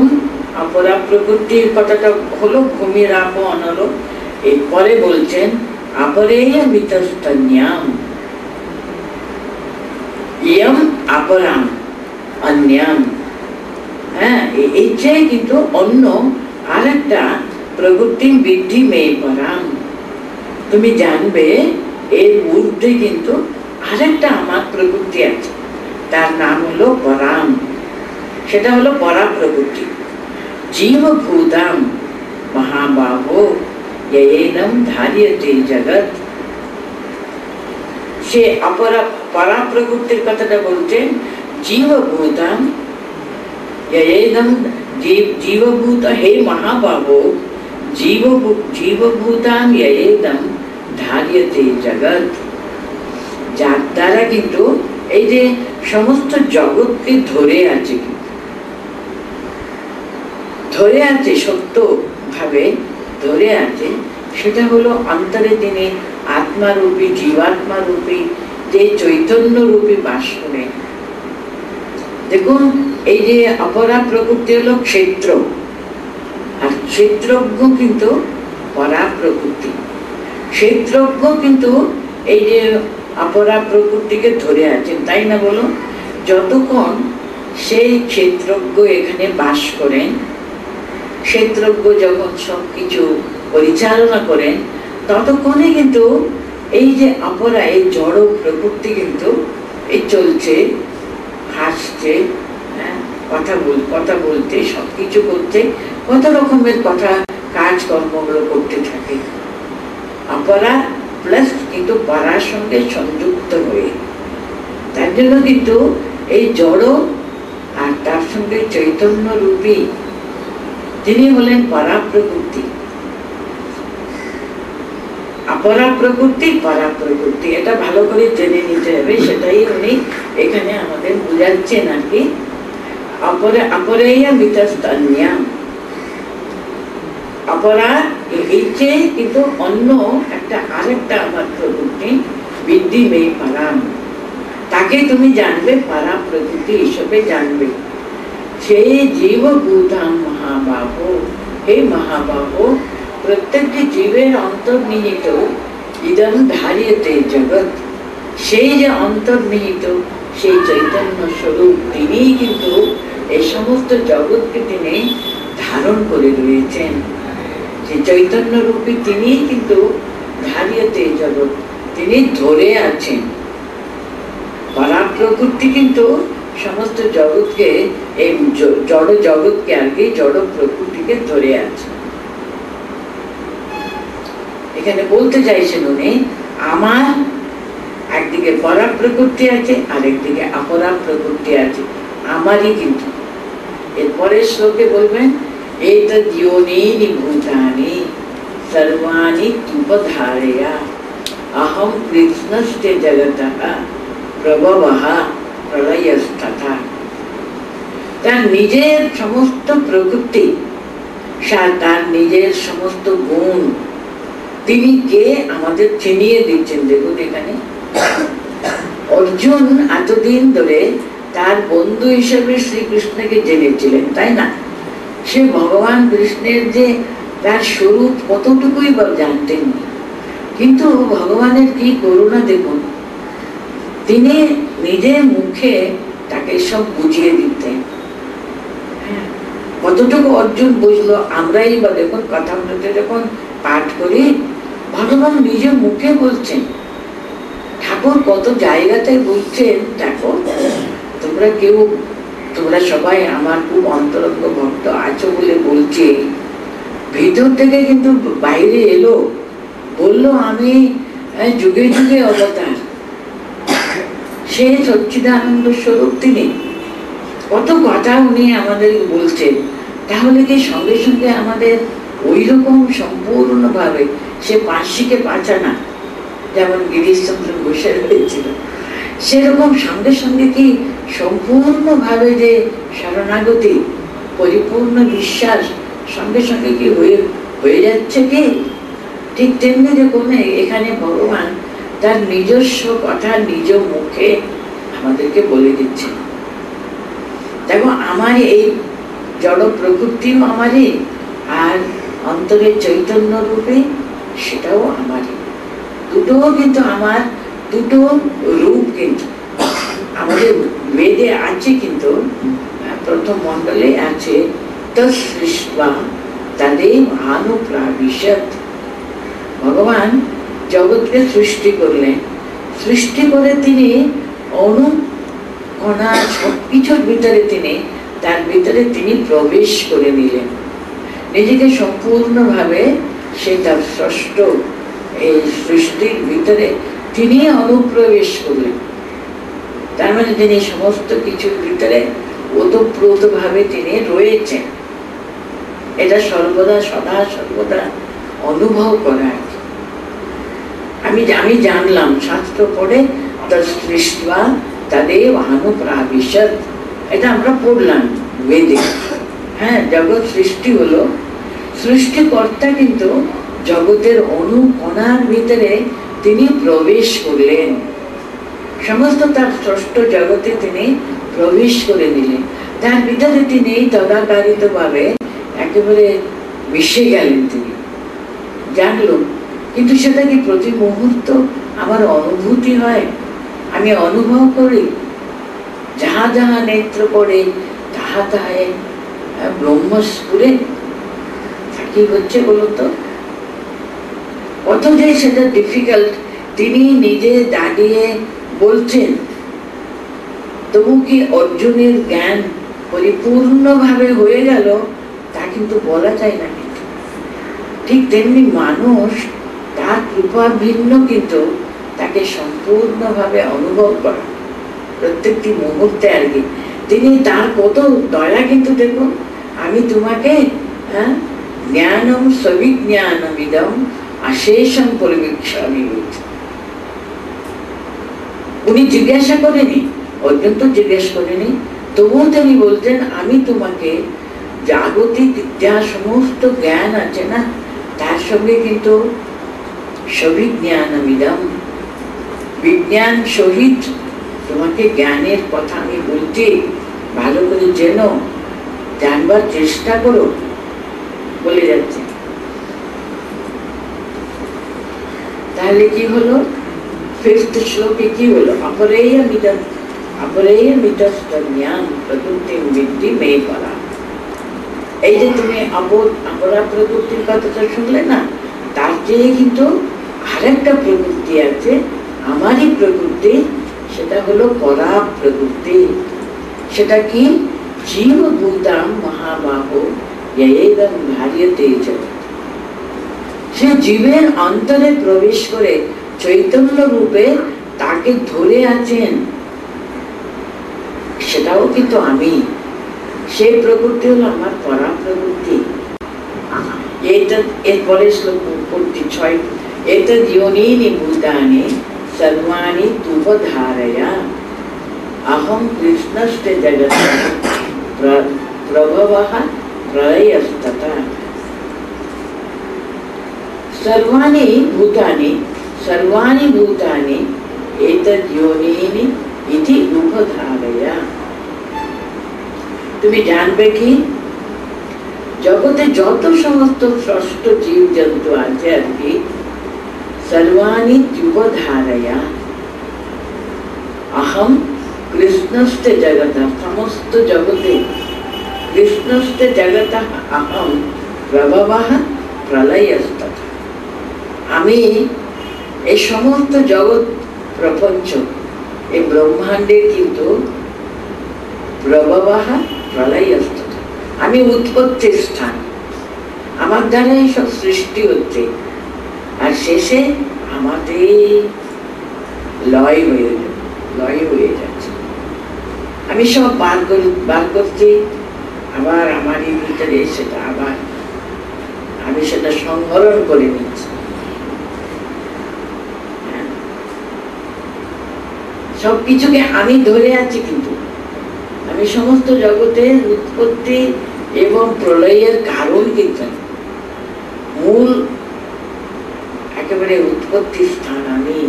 অপরা প্রকৃতির কথাটা হলো ভূমির আপ অনল, এরপরে বলছেন অপরেয় মিতস্তন্যাম ইয়ম অপরাম অন্যাম। হ্যাঁ, এই চেয়ে কিন্তু অন্য আরেকটা প্রকৃতি বৃদ্ধি মেয়ে পরাম, তুমি জানবে এর ঊর্ধ্বে কিন্তু আরেকটা আমার প্রকৃতি আছে, তার নাম হলো পরাম, সেটা হলো পরা প্রকৃতি। জীবভূতাম মহাবাহো ययेदं धार्यते जगत। সে অপরা পরা প্রকৃতির কথাটা বলছেন, জীবভূতাম ययेदं जीवभूत, हे महाबाहो जीवभूतां ययेदं धार्यते जगत, যার দ্বারা কিন্তু এই যে সমস্ত জগৎকে ধরে আছে সত্য ভাবে ধরে আছে, সেটা হলো অন্তরে তিনি আত্মারূপী, জীবাত্মারূপী যে চৈতন্য রূপে বাস করে। দেখুন, এই যে অপরা প্রকৃতি হলো ক্ষেত্র, আর ক্ষেত্রজ্ঞ কিন্তু পরা প্রকৃতি। ক্ষেত্রজ্ঞ কিন্তু এই যে অপরা প্রকৃতিকে ধরে আছেন, তাই না বলো? যতক্ষণ সেই ক্ষেত্রজ্ঞ এখানে বাস করেন, ক্ষেত্রজ্ঞ যখন সবকিছু পরিচালনা করেন, ততক্ষণে কিন্তু এই যে অপরা, এই জড় প্রকৃতি কিন্তু এই চলছে, হাসছে, কথা বলতে, সবকিছু করতে, কত রকমের কথা কাজকর্মগুলো করতে থাকে। অপরা প্লাস কিন্তু পরার সঙ্গে সংযুক্ত হয়ে, তার জন্য কিন্তু এই জড় আর তার সঙ্গে চৈতন্য রূপী তিনি হলেন পরা প্রকৃতি। অপরা প্রকৃতি, পরা প্রকৃতি, এটা ভালো করে জেনে নিতে হবে। সেটাই উনি এখানে আমাদের বুঝাচ্ছেন আর কি। অপরেয়া মিতস্তন্যা, অপরা এই যে কিন্তু অন্য একটা আরেকটা আমার প্রকৃতি, বিদ্ধি মে পরাম, তাকে তুমি জানবে পরা প্রকৃতি হিসেবে জানবে। সেই জীবভূতাং মহাবাহো, হে মহাবাহো, প্রত্যেকটি জীবের অন্তর্নিহিত ইদম ধার্যতে জগৎ, সেই যে অন্তর্নিহিত সেই চৈতন্য স্বরূপ, তিনিই কিন্তু এই সমস্ত জগৎকে তিনি ধারণ করে রয়েছেন। যে চৈতন্য রূপী তিনিই কিন্তু ধার্যতে জগৎ, তিনি ধরে আছেন। পরা প্রকৃতি কিন্তু সমস্ত জগৎকে, এই জড় জগৎকে আর কি, জড় প্রকৃতিকে ধরে আছে। এখানে বলতে চাইছেন উনি, আমার একদিকে পরা প্রকৃতি আছে, আরেকদিকে অপরা প্রকৃতি আছে, আমারই কিন্তু। এরপরে শ্লোকে বলবেন, এতদ যোনিনি ভূতানি সর্বাণি তুপধারয়া অহম কৃষ্ণস্তে জগতঃ প্রভবঃ প্রলয়স্তথা। তার নিজের সমস্ত প্রকৃতি, তার নিজের সমস্ত গুণ তিনি কে আমাদের চিনিয়ে দিচ্ছেন। দেখুন এখানে অর্জুন এতদিন ধরে তার বন্ধু হিসেবে শ্রীকৃষ্ণকে জেনেছিলেন, তাই না? সে ভগবান কৃষ্ণের যে তার স্বরূপ কতটুকুই বা জানতেন, কিন্তু ভগবানের কি করুণা দেখুন, তিনি নিজের মুখে তাকে সব বুঝিয়ে দিতেন। কতটুকু অর্জুন বুঝলো, আমরাই বা দেখুন কথা বলতে যখন পাঠ করি, ভগবান নিজের মুখে বলছেন। ঠাকুর কত জায়গাতে বলছেন, দেখো তোমরা সবাই আমার খুব অন্তরঙ্গ ভক্ত আছো বলে বলছে, ভিতর থেকে কিন্তু বাইরে এলো, বললো আমি যুগে যুগে অবতার, সে সচ্চিদানন্দ স্বরূপ তিনি। কত কথা উনি আমাদের বলছেন, তাহলে কি সঙ্গে সঙ্গে আমাদের ওই রকম সম্পূর্ণভাবে সে পার্শ্বিকে পাচা না, যেমন গিরিশচন্দ্র ঘোষের হয়েছিল, সেরকম সঙ্গে সঙ্গে কি সম্পূর্ণভাবে যে শরণাগতি, পরিপূর্ণ বিশ্বাস সঙ্গে সঙ্গে কি হয়ে যাচ্ছে কি? ঠিক তেমনি দেখুন এখানে ভগবান তার নিজস্ব কথা নিজ মুখে আমাদেরকে বলে দিচ্ছেন। দেখো, আমার এই জড় প্রকৃতিও আমারই, আর অন্তরের চৈতন্য রূপে সেটাও আমারই। দুটো কিন্তু আমার, দুটো রূপ কিন্তু আমাদের বেদে আছে। কিন্তু প্রথম মণ্ডলে আছে তৎসৃষ্টা তদেব আনুপ্রাবিশৎ। ভগবান জগৎকে সৃষ্টি করলেন, সৃষ্টি করে তিনি অনুকণা সবকিছুর ভিতরে তার ভিতরে তিনি প্রবেশ করে নিলেন নিজেকে সম্পূর্ণভাবে। সে তার ষষ্ঠ এই সৃষ্টির ভিতরে তিনি অনুপ্রবেশ করলেন। তার মানে তিনি সমস্ত কিছুর ভিতরে ওতপ্রোতভাবে তিনি রয়েছেন। এটা সর্বদা সদা সর্বদা অনুভব করা। আমি জানলাম শাস্ত্র পড়ে, তৎসৃষ্টা তদেব আনুপ্রাবিশৎ, এটা আমরা পড়লাম বেদে। হ্যাঁ, জগৎ সৃষ্টি হলো, সৃষ্টিকর্তা কিন্তু জগতের অনুকণার ভিতরে তিনি প্রবেশ করলেন। সমস্ত তার ষষ্ঠ জগতে তিনি প্রবেশ করে দিলেন। তার ভিতরে তিনি তদাকারিত ভাবে একেবারে মিশে গেলেন, তিনি জানলো। কিন্তু সেটা কি প্রতি মুহূর্ত আমার অনুভূতি হয়, আমি অনুভব করি? যাহা যাহা নেত্র পড়ে তাহা তাহায় ব্রহ্মস্ফুরে কি হচ্ছে বলতো? অথচ সেটা ডিফিকাল্ট। তিনি নিজে দাঁড়িয়ে বলছেন, তবু কি অর্জুনের জ্ঞান পরিপূর্ণভাবে হয়ে গেল তা কিন্তু বলা যায় না। কিন্তু ঠিক তেমনি মানুষ তার কৃপা ভিন্ন, কিন্তু তাকে সম্পূর্ণভাবে অনুভব করা প্রত্যেকটি মুহূর্তে আর কি। তিনি তার কত দয়া, কিন্তু দেখুন, আমি তোমাকে জ্ঞানম সবিজ্ঞানমিদম অশেষম পরিবীক্ষামি। উনি জিজ্ঞাসা করেনি, অর্জুন তো জিজ্ঞেস করেনি, তবুও তিনি বলতেন আমি তোমাকে জাগতিক যা সমস্ত জ্ঞান আছে না, তার সঙ্গে কিন্তু সবিজ্ঞানমিদম, বিজ্ঞান সহিত তোমাকে জ্ঞানের কথা আমি বলছি, ভালো করে জেনো, জানবার চেষ্টা করো বলে যাচ্ছে। তাহলে কি হলো? ফিফথ শ্লোকে কি হলো? অপরেয় মিতস্তজ্ঞান প্রকৃতির বৃদ্ধি মেয়ে করা। এই যে তুমি অপরা প্রকৃতির কথাটা শুনলে না, তার চেয়ে কিন্তু আরেকটা প্রকৃতি আছে, আমারই প্রকৃতি, সেটা হলো পরা প্রকৃতি। সেটা কি? জীবভূতাং মহাবাহো ইয়েদং ধার্যতে জগৎ। সে জীবের অন্তরে প্রবেশ করে চৈতন্য রূপে তাকে ধরে আছেন, সেটাও কিন্তু আমি। সেই প্রকৃতি হলো আমার পরা প্রকৃতি। এরপরে শ্লোক 6, এতদ যোনিনি ভূতানি সর্বাণি তুপধারয়া अहम कृष्णस्य जगतः प्रभवः प्रलयस्तथा। सर्वाणि भूतानि एतद् योनिनि इति उपधारया। তুমি জানবে কি, জগতে যত সমস্ত ষষ্ঠ জীব জন্তু আছে আর কি, সর্বাণি উপধারয়া अहम कृष्णस्ते जगतः, समस्त जगते कृष्णस्ते जगतः अहम प्रभवः प्रलयस्तथा। আমি এই সমস্ত জগৎ প্রপঞ্চ, এই ব্রহ্মাণ্ডের কিন্তু প্রভবः প্রলয়স্তথা, আমি উৎপত্তির স্থান, আমার দ্বারাই সব সৃষ্টি হচ্ছে, আর শেষে আমাদের লয় হয়ে যাচ্ছে। আমি সব বার করছি, আবার আমারই ভিতরে সেটা আবার আমি সেটা সংহরণ করে নিচ্ছি। সবকিছুকে আমি ধরে আছি, কিন্তু আমি সমস্ত জগতের উৎপত্তি এবং প্রলয়ের কারণ, কিন্তু মূল একেবারে উৎপত্তি স্থান আমি।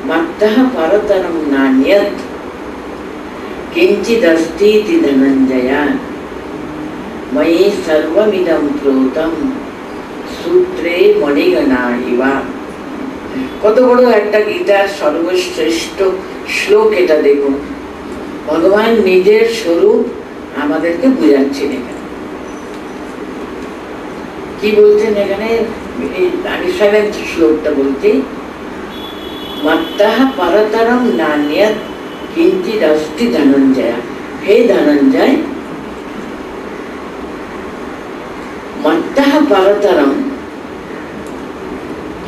मत्तः परतरं नान्यत् किञ्चिदस्तीति धनञ्जय मयि सर्वमिदं प्रोतं सूत्रे मणिगणा इव। কত বড় একটা গীতার সর্বশ্রেষ্ঠ শ্লোক এটা দেখুন। ভগবান নিজের স্বরূপ আমাদেরকে বুঝাচ্ছেন এখানে। কি বলছেন এখানে? আমি 7th শ্লোকটা বলছি। मत्तः परतरं नान्यत् किंचिदस्ति धनंजय। हे धनंजय, मत्तः परतरं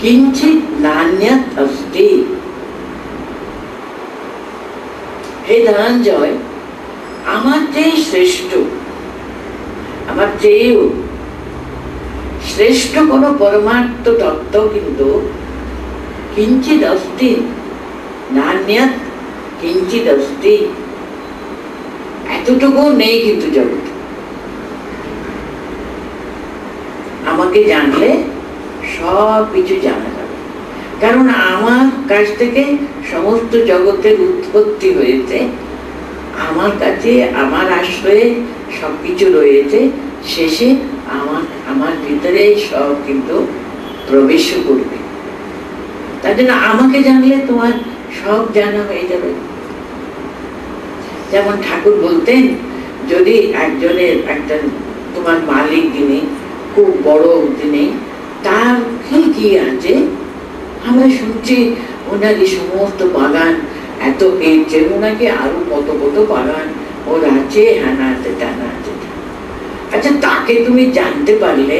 किंचित नान्यत् अस्ति। हे धनंजय, আমার চেয়ে শ্রেষ্ঠ, আমার চেয়েও শ্রেষ্ঠ কোনো পরমার্থ তত্ত্ব কিন্তু কিঞ্চিত অস্তি, নান্যত কিঞ্চিত অস্তি, এতটুকু নেই কিন্তু জগৎ। আমাকে জানলে সব কিছু জানা যাবে। কারণ আমার কাছ থেকে সমস্ত জগতের উৎপত্তি হয়েছে, আমার কাছে আমার আশ্রয়ে সবকিছু রয়েছে, শেষে আমার ভিতরে সব কিন্তু প্রবেশ করবে। তার জন্য আমাকে জানলে তোমার সব জানা হয়ে যাবে। যেমন ঠাকুর বলতেন, যদি একজনের একটা তোমার মালিক যিনি খুব বড় যিনি, তার কি কি আছে আমরা শুনছি, ওনার এই সমস্ত বাগান এত পেয়েছে, ওনাকে আরো কত কত বাগান ওর আছে, হ্যানা আছে, টানা আছে। আচ্ছা, তাকে তুমি জানতে পারলে,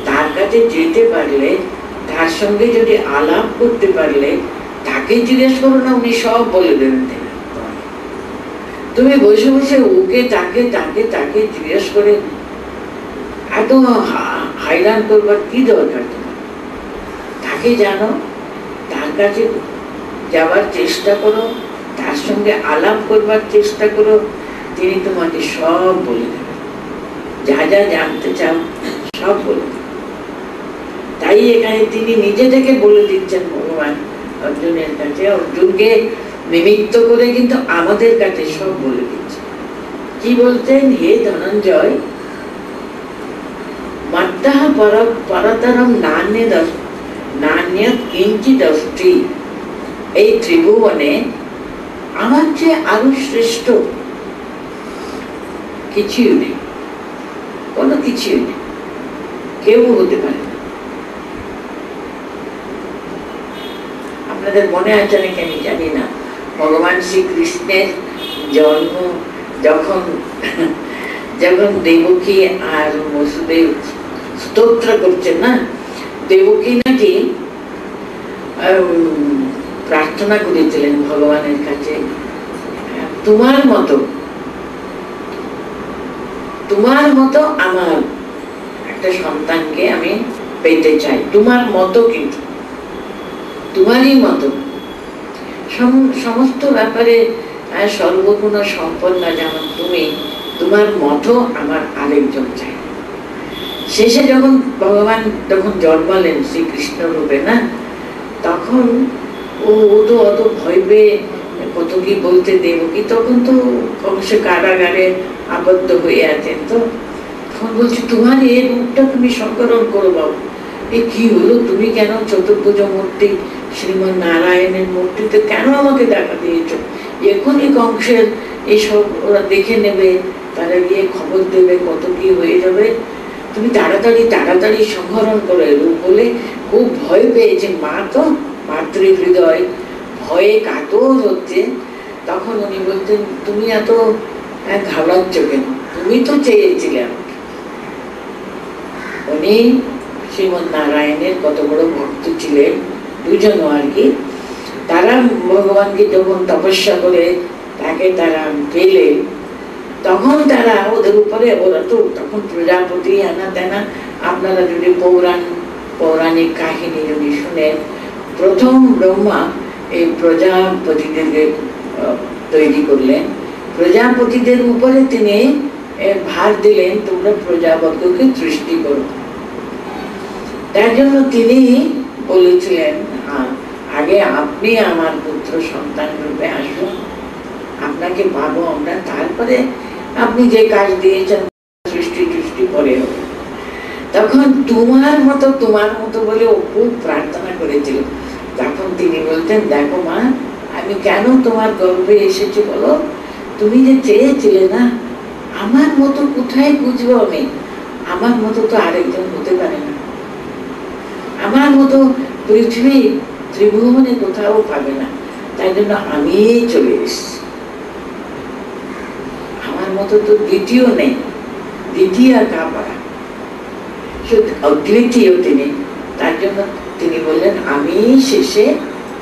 তার কাছে যেতে পারলে, তার সঙ্গে যদি আলাপ করতে পারলে, তাকে জিজ্ঞেস করো না, উনি সব বলে দেবেন। তুমি বসে বসে ওকে তাকে তাকে তাকে জিজ্ঞেস করে এত হাইরান করবার কি দরকার তোমার? তাকে জানো, তার কাছে যাবার চেষ্টা করো, তার সঙ্গে আলাপ করবার চেষ্টা করো, তিনি তোমাকে সব বলে দেবেন, যা যা জানতে চাও সব বলে দেবেন। তাই এখানে তিনি নিজে থেকে বলে দিচ্ছেন ভগবান অর্জুনের কাছে, অর্জুনকে নিমিত্ত করে কিন্তু আমাদের কাছে সব বলে দিচ্ছে। কি বলতেন? হে ধনঞ্জয়, মত্তঃ পরতরম নান্যৎ কিঞ্চিদস্তি, এই ত্রিভুবনে আমার চেয়ে আরো শ্রেষ্ঠ কিছুই নেই, কোনো কিছুই নেই, কেউ হতে পারে না। আপনাদের মনে আছে নাকি আমি জানি না, ভগবান শ্রীকৃষ্ণের জন্ম যখন দেবকী আর বসুদেব স্তোত্র করছেন না, দেবকী নাকি প্রার্থনা করেছিলেন ভগবানের কাছে, তোমার মতো আমার একটা সন্তানকে আমি পেতে চাই, তোমার মতো, কিন্তু তোমারই মতো সমস্ত ব্যাপারে সর্বগুণ সম্পন্ন যেমন তুমি, তোমার মতো আমার আরেকজন চাই। শেষে যখন ভগবান জন্মালেন শ্রীকৃষ্ণ রূপে না, তখন ও তো অত ভয় পেয়ে কত কি বলতে, দেবকী তখন তো কংসে কারাগারে আবদ্ধ হয়ে আছেন, তো তখন বলছি তোমার এই রূপটা তুমি সংকরণ করো বাবু, এ কি হলো, তুমি কেন চতুর্ভুজ মূর্তি শ্রীমন নারায়ণের মূর্তিতে কেন আমাকে দেখা দিয়েছ? এখনই কংসের এইসব ওরা দেখে নেবে, তারা গিয়ে খবর দেবে, কত কি হয়ে যাবে, তুমি তাড়াতাড়ি সংহরণ করে এলো বলে খুব ভয় পেয়েছে। মা তো মাতৃ হৃদয় ভয়ে কাতর হচ্ছে। তখন উনি বলতেন, তুমি এত ঘাবড়াচ্ছ কেন, তুমি তো চেয়েছিলে আমাকে। উনি শ্রীমন নারায়ণের কত বড় ভক্ত ছিলেন, দুজন আর কি। তারা ভগবানকে যখন তপস্যা করে তাকে তারা পেলেন, তখন তারা ওদের উপরে, ওরা তো তখন প্রজাপতি আনা তেনা, আপনারা যদি পৌরাণিক কাহিনী যদি শুনেন, প্রথম ব্রহ্মা এই প্রজাপতিদেরকে তৈরি করলেন, প্রজাপতিদের উপরে তিনি ভার দিলেন, তোমরা প্রজাপতিকে সৃষ্টি করো। তার জন্য তিনি বলেছিলেন, আগে আপনি আমার পুত্র সন্তান রূপে আসুন, আপনাকে পাবো আমরা, তারপরে আপনি যে কাজ দিয়েছেন সৃষ্টি পরে হবে। তখন তোমার মতো বলে ও খুব প্রার্থনা করেছিল। তখন তিনি বলতেন, দেখো মা, আমি কেন তোমার গর্ভে এসেছি বলো, তুমি যে চেয়েছিলে না, আমার মতো কোথায় বুঝবো আমি, আমার মতো তো আরেকজন হতে পারে না, আমার মতো পৃথিবী ত্রিভুবনে কোথাও পাবে না, তাই জন্য আমি চলে এসেছি, আমার মতো তো দ্বিতীয় নেই, দ্বিতীয় কাপড়া, অদ্বিতীয় তিনি। তার জন্য তিনি বললেন, আমি শেষে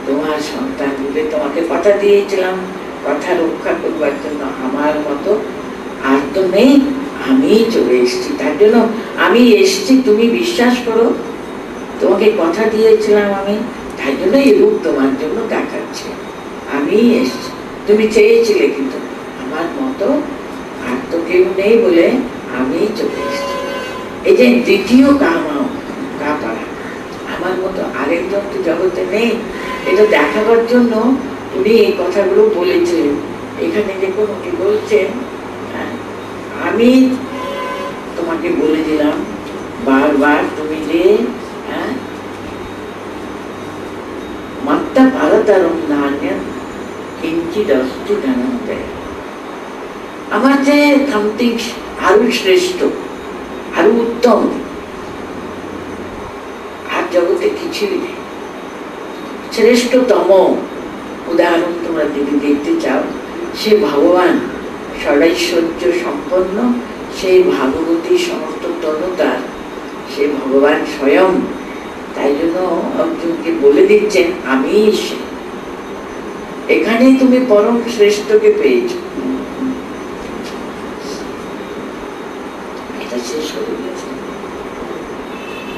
তোমার সন্তান বলে তোমাকে কথা দিয়েছিলাম, কথা রক্ষা করবার জন্য আমার মতো আর তো নেই, আমি চলে এসেছি, তার জন্য আমি এসেছি, তুমি বিশ্বাস করো, তোমাকে কথা দিয়েছিলাম আমি, তাই জন্য এই রূপ তোমার জন্য দেখাচ্ছে, আমি এসেছি, তুমি চেয়েছিলে, কিন্তু আমার মতো আর তো কেউ নেই বলে আমি চলে এসেছি। এই যে দ্বিতীয় কাপাড়া, আমার মতো আরেকজন তো জগতে নেই, এটা দেখাবার জন্য উনি এই কথাগুলো বলেছিলেন। এখানে দেখুন উনি বলছেন, আমি তোমাকে বলে দিলাম বারবার, তুমি যে মাত্রা ভারতারম নান্য কিঞ্চিৎ অস্তি ধনঞ্জয়, আমার যে সামথিং আরো শ্রেষ্ঠ, আরো উত্তম আর জগতে কিছুই নেই। শ্রেষ্ঠতম উদাহরণ তোমরা যদি দেখতে চাও, সে ভগবান ষড়ৈশ্বর্য সম্পন্ন, সেই ভাগবতী সমস্ত তনুতার সে ভগবান স্বয়ং। তাই জন্য অর্জুনকে বলে দিচ্ছেন, আমি সে, এখানে তুমি পরম শ্রেষ্ঠকে পেয়েছ। এটা শেষ করে গেছে।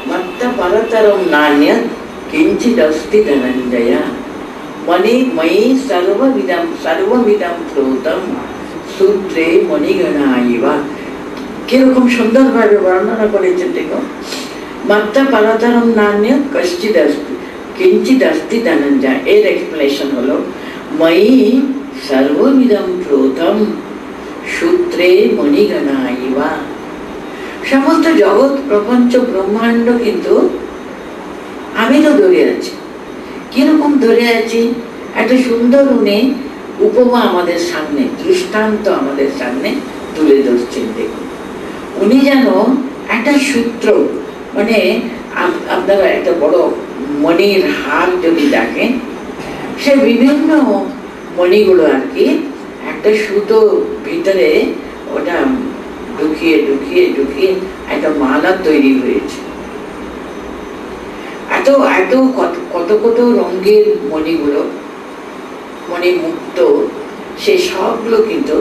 মত্ত পরতরম নান্য কিঞ্চিৎ অস্তি ধনঞ্জয় মনি ময়ি সর্বমিদম প্রোতম সূত্রে মণিগণা ইবা। কিরকম সুন্দর ভাবে বর্ণনা করেছেন দেখো। মত্ত পরতরম নান্য কশ্চিৎ অস্তি কিঞ্চিৎ অস্তি ধনঞ্জয়, এর এক্সপ্লেনেশন হলো ময়ি সর্বমিদম প্রোতম সূত্রে মণিগণা ইবা। সমস্ত জগৎ প্রপঞ্চ ব্রহ্মাণ্ড কিন্তু আমি তো ধরে আছি। কিরকম ধরে আছি? একটা সুন্দর উনি উপমা আমাদের সামনে, দৃষ্টান্ত আমাদের সামনে তুলে ধরছেন। দেখুন, উনি যেন একটা সূত্র, মানে আপনারা একটা বড় মণির হার যদি দেখেন, সে বিভিন্ন মণিগুলো আর কি একটা সুতো ভিতরে ওটা ঢুকিয়ে ঢুকিয়ে ঢুকিয়ে একটা মালা তৈরি হয়েছে। এত এত কত কত রঙের মণিগুলো, মণি মুক্ত, সে সবগুলো কিন্তু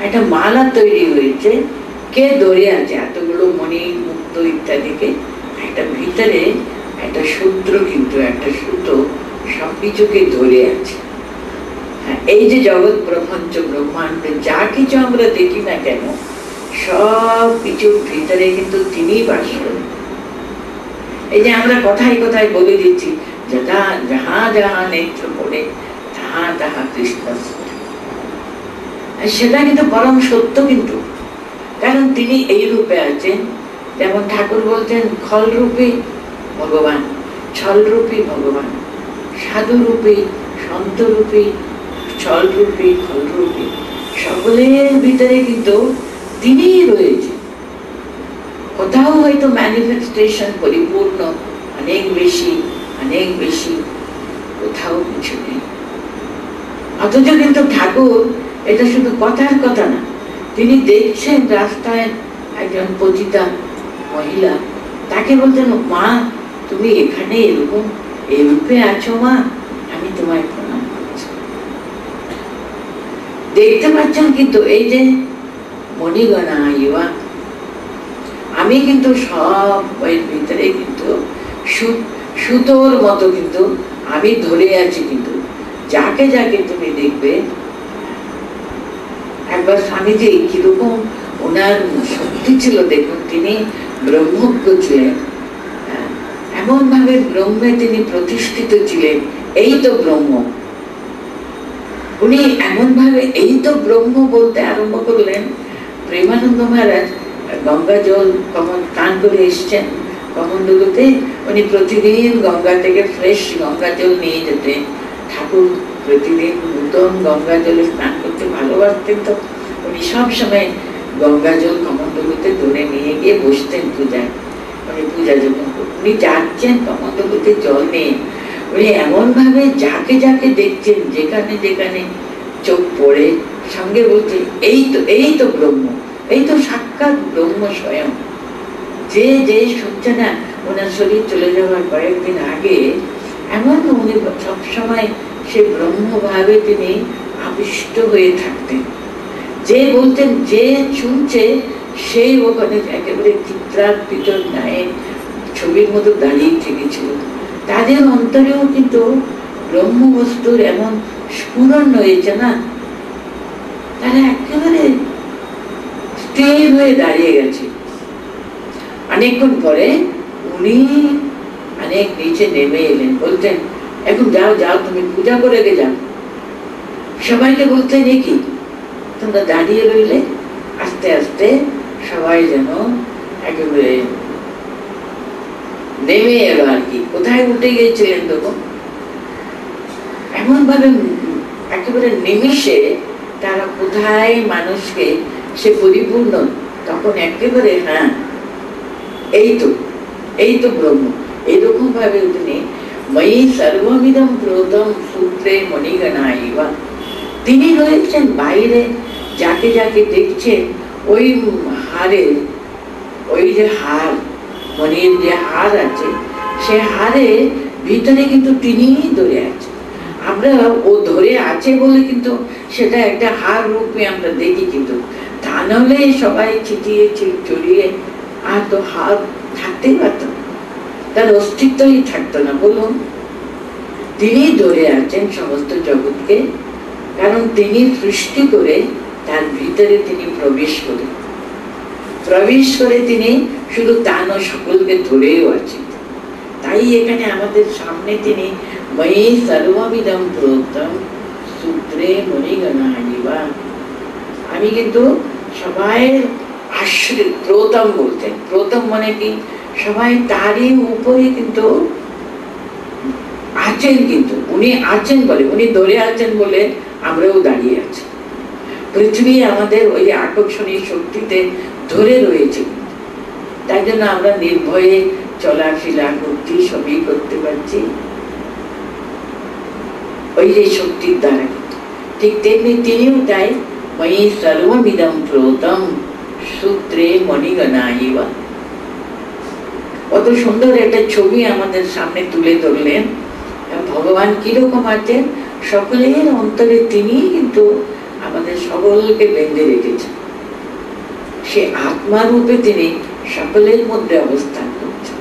একটা মালা তৈরি হয়েছে। কে ধরে আছে এতগুলো মণি মুক্ত ইত্যাদিকে? একটা ভিতরে একটা সূত্র, কিন্তু একটা সুতো সবকিছুকে ধরে আছে। এই যে জগৎ প্রপঞ্চ ব্রহ্মাণ্ড যা কিছু আমরা দেখি না কেন, সব কিছুর ভিতরে কিন্তু তিনি বাস করেন। এই যে আমরা কথায় কথায় বলে দিচ্ছি, যাহা যাহা নেত্র পড়ে তাহা তাহা কৃষ্ণ, সেটা কিন্তু পরম সত্য। কিন্তু কারণ তিনি এই রূপে আছেন, যেমন ঠাকুর বলছেন খল রূপী ভগবান, ছল রূপী ভগবান, সাধু রূপী, সন্ত রূপী, ছল রূপী, খল রূপী, সকলের ভিতরে কিন্তু তিনি রয়েছে। কোথাও হয়তো ম্যানিফেস্টেশন পরিপূর্ণ, অনেক বেশি অনেক বেশি, কোথাও কিছু নেই। অথচ কিন্তু ঠাকুর এটা শুধু কথার কথা না, তিনি দেখছেন রাস্তায় একজন পতিতা মহিলা, তাকে বলছেন, মা তুমি এখানে এরকম এই রূপে আছো, মা আমি তোমায় প্রণাম করছি। দেখতে পাচ্ছেন কিন্তু এই যে মণিগণা ইবা, আমি কিন্তু সব এর ভিতরে কিন্তু সুতোর মতো কিন্তু আমি ধরে আছি। কিন্তু যাকে যাকে তুমি দেখবে, একবার স্বামীজি কিরকম ওনার শক্তি ছিল দেখুন, তিনি ব্রহ্মজ্ঞ ছিলেন, এমন ভাবে ব্রহ্মে তিনি প্রতিষ্ঠিত ছিলেন। এই তো ব্রহ্ম, উনি এমন ভাবে এই তো ব্রহ্ম বলতে আরম্ভ করলেন। প্রেমানন্দ মহারাজ গঙ্গা জল স্নান করে এসছেন কমণ্ডলুতে, উনি প্রতিদিন গঙ্গা থেকে ফ্রেশ গঙ্গা জল নিয়ে যেতেন। ঠাকুর প্রতিদিন নূতন গঙ্গা জলে স্নান করতে ভালোবাসতেন, তো উনি সব সময় গঙ্গা জল কমণ্ডলুতে ধরে নিয়ে গিয়ে বসতেন পূজায়। উনি পূজা যখন উনি যাচ্ছেন কমণ্ডলুতে জল নিয়ে, উনি এমন ভাবে যাকে যাকে দেখছেন, যেখানে যেখানে চোখ পড়ে, সঙ্গে বলছে এই তো ব্রহ্ম, এই তো সাক্ষাৎ ব্রহ্ম স্বয়ং। যে যে শুনছে না, ওনার শরীর চলে যাওয়ার কয়েকদিন আগে এমন উনি সবসময় সে ব্রহ্মভাবে তিনি আবিষ্ট হয়ে থাকতেন। যে বলতেন, যে শুনছে সেই ওখানে একেবারে চিত্রার্পিত ন্যায় ছবির মতো দাঁড়িয়ে থেকেছিল। তাদের অন্তরেও কিন্তু ব্রহ্ম বস্তুর এমন স্ফুরণ হয়েছে না, তারা একেবারে স্থির হয়ে দাঁড়িয়ে গেছে। অনেকক্ষণ পরে উনি অনেক নিচে নেমে এলেন, বলতেন এখন যাও যাও তুমি পূজা করে গে যাও। সবাইকে বলতেন এ কি তোমরা দাঁড়িয়ে রইলে? আস্তে আস্তে সবাই যেন একেবারে নেমে এলো আর কি। কোথায় উঠে গিয়েছিলেন তখন? এমন ভাবে একেবারে নিমিষে তারা কোথায় মানুষকে সে পরিপূর্ণ, তখন একেবারে হ্যাঁ এই তো ব্রহ্ম। এইরকম ভাবে তিনি ময়ি সর্বমিদম প্রোতম সূত্রে মণিগণাইবা, তিনি রয়েছেন বাইরে। যাকে যাকে দেখছেন ওই হারের, ওই যে হার, মণির যে হার আছে, সে হারে ভিতরে কিন্তু তিনিই ধরে আছে। আমরা ও ধরে আছে বলে কিন্তু সেটা একটা হার রূপে আমরা দেখি, কিন্তু তা নাহলে সবাই ছিটিয়ে ছড়িয়ে আর তো হার থাকতেই পারত না, তার অস্তিত্বই থাকতো না। বলুন, তিনি ধরে আছেন সমস্ত জগৎকে, কারণ তিনি সৃষ্টি করে তার ভিতরে তিনি প্রবেশ করে তিনি শুধু তা নয় সকলকে ধরেও আছেন। তাই এখানে আমাদের সামনে তিনি ময়ি সর্বমিদম প্রোতম সূত্রে মণিগণাইবা, আমি কিন্তু সবাই আশ্রয়, প্রোতম বলতেন। প্রোতম মানে কি? সবাই তারই উপরে কিন্তু আছেন, কিন্তু উনি আছেন বলে, উনি ধরে আছেন বলে আমরাও দাঁড়িয়ে আছি। পৃথিবী আমাদের ওই আকর্ষণীয় শক্তিতে ধরে রয়েছে, তাই জন্য আমরা নির্ভয়ে চলাফেরা করছি, সবই করতে পারছি ওই যে শক্তির দ্বারা। ঠিক তেমনি তিনিও তাই ময়ি সর্বমিদম প্রোতম সূত্রে মণিগণাইবা। কত সুন্দর একটা ছবি আমাদের সামনে তুলে ধরলেন। ভগবান কিরকম আছেন? সকলের অন্তরে তিনি কিন্তু আমাদের সকলকে বেঁধে রেখেছেন। সে আত্মা রূপে তিনি সকলের মধ্যে অবস্থান করছেন।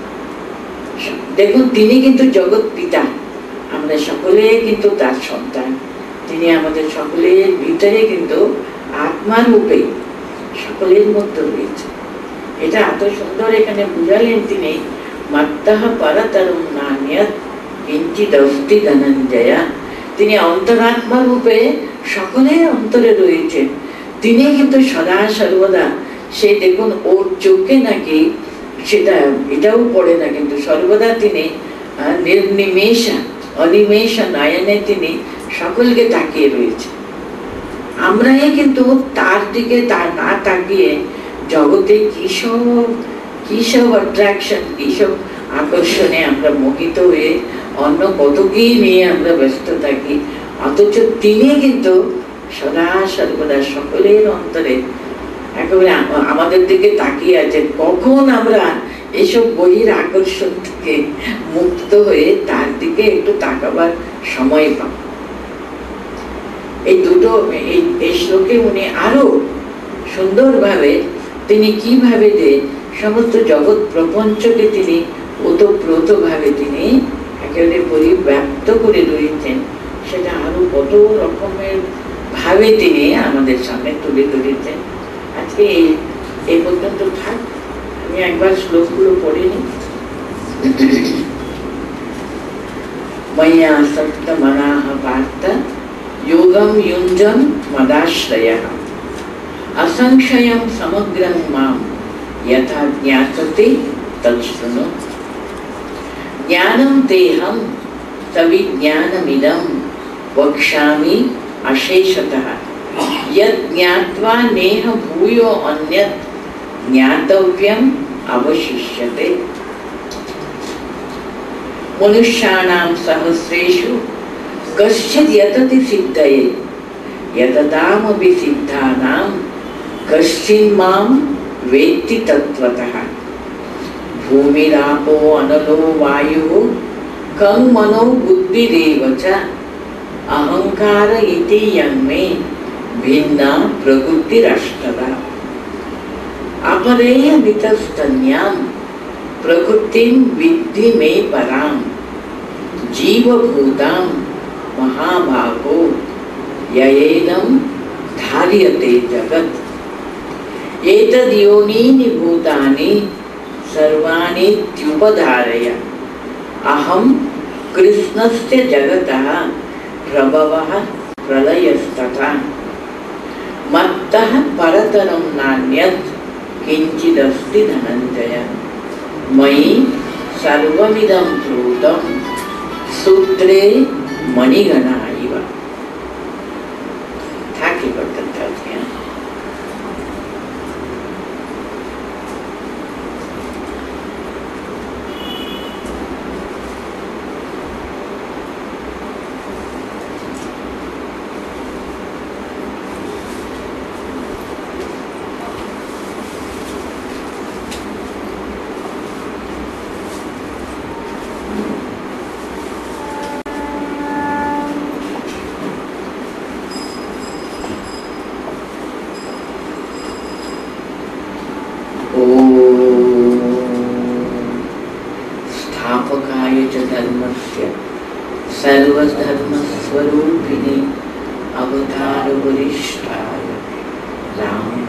দেখুন, তিনি কিন্তু জগৎ পিতা, আমরা সকলে কিন্তু তার সন্তান। তিনি আমাদের সকলের ভিতরে কিন্তু আত্মা রূপে সকলের মধ্যে রয়েছে। এটা এত সুন্দর এখানে বুঝালেন তিনি। মাত্তাহ পরতরম নান্যৎ কিঞ্চিদস্তি ধনঞ্জয়া, তিনি অন্তরাত্মা রূপে সকলের অন্তরে রয়েছেন। তিনি কিন্তু সদা সর্বদা, সে দেখুন ওর চোখে নাকি সেটা এটাও পড়ে না, কিন্তু সর্বদা তিনি নির্নিমেষা অনিমেষ নয়নে তিনি সকলকে তাকিয়ে রয়েছে। আমরাই কিন্তু তার দিকে না তাকিয়ে জগতে কিসব অ্যাট্রাকশন, কিসব আকর্ষণে আমরা মোহিত হয়ে অন্য কত কি নিয়ে আমরা ব্যস্ত থাকি, অথচ তিনি কিন্তু সদা সর্বদা সকলের অন্তরে একেবারে আমাদের দিকে তাকিয়ে আছেন। কখন আমরা এসব বহির আকর্ষণ থেকে মুক্ত হয়ে তার দিকে একটু তাকাবার সময় পাব? এই দুটো এই শ্লোকে উনি আরো সুন্দরভাবে তিনি কিভাবে যে সমস্ত জগৎ প্রপঞ্চকে তিনি ওতপ্রোত ভাবে তিনি একেবারে পরিব্যাপ্ত করে রয়েছেন, সেটা আরো কত রকমের ভাবে তিনি আমাদের সামনে তুলে ধরেছেন। আজকে এই পর্যন্ত থাক, আমি একবার শ্লোকগুলো পড়ে নিই। ময়া সপ্ত মনাঃ পার্থ যোগম युञ्जन् मदाश्रयः असंशयं समग्रं मां यथा ज्ञास्यते तच्छृणु। ज्ञानं तेहं सविज्ञानमिदं वक्ष्यामि अशेषतः यत् ज्ञात्वा नेह भूयो अन्यत् ज्ञातव्यम् अवशिष्यते। मनुष्याणां सहस्रेषु कश्चित् यतति सिद्धये यततामपि सिद्धानां कश्चिन् मां वेत्ति तत्त्वतः। भूमिरापो अनलो वायुः कं मनो बुद्धिरेव च अहंकार इति यन्मे भिन्ना प्रकृतिरष्टधा। अपरेयमितस्तन्यां प्रकृतिं विद्धि मे परां जीवभूतां महाभागो ययेदं धार्यते जगत्। एतद्योनीनि भूतानि सर्वाणीत्युपधारय अहम कृष्णस्य जगतः प्रभवः प्रलयस्तथा मत्तः परतरं नान्यत् किंचिदस्ति धनंजय मयि सर्वमिदं प्रोतं सूत्रे मणिगणा इव। था कि बर्तन था क्या? स्थापकाय च धर्मस्य सर्वधर्मस्वरूपिणे अवतार वरिष्ठाय राम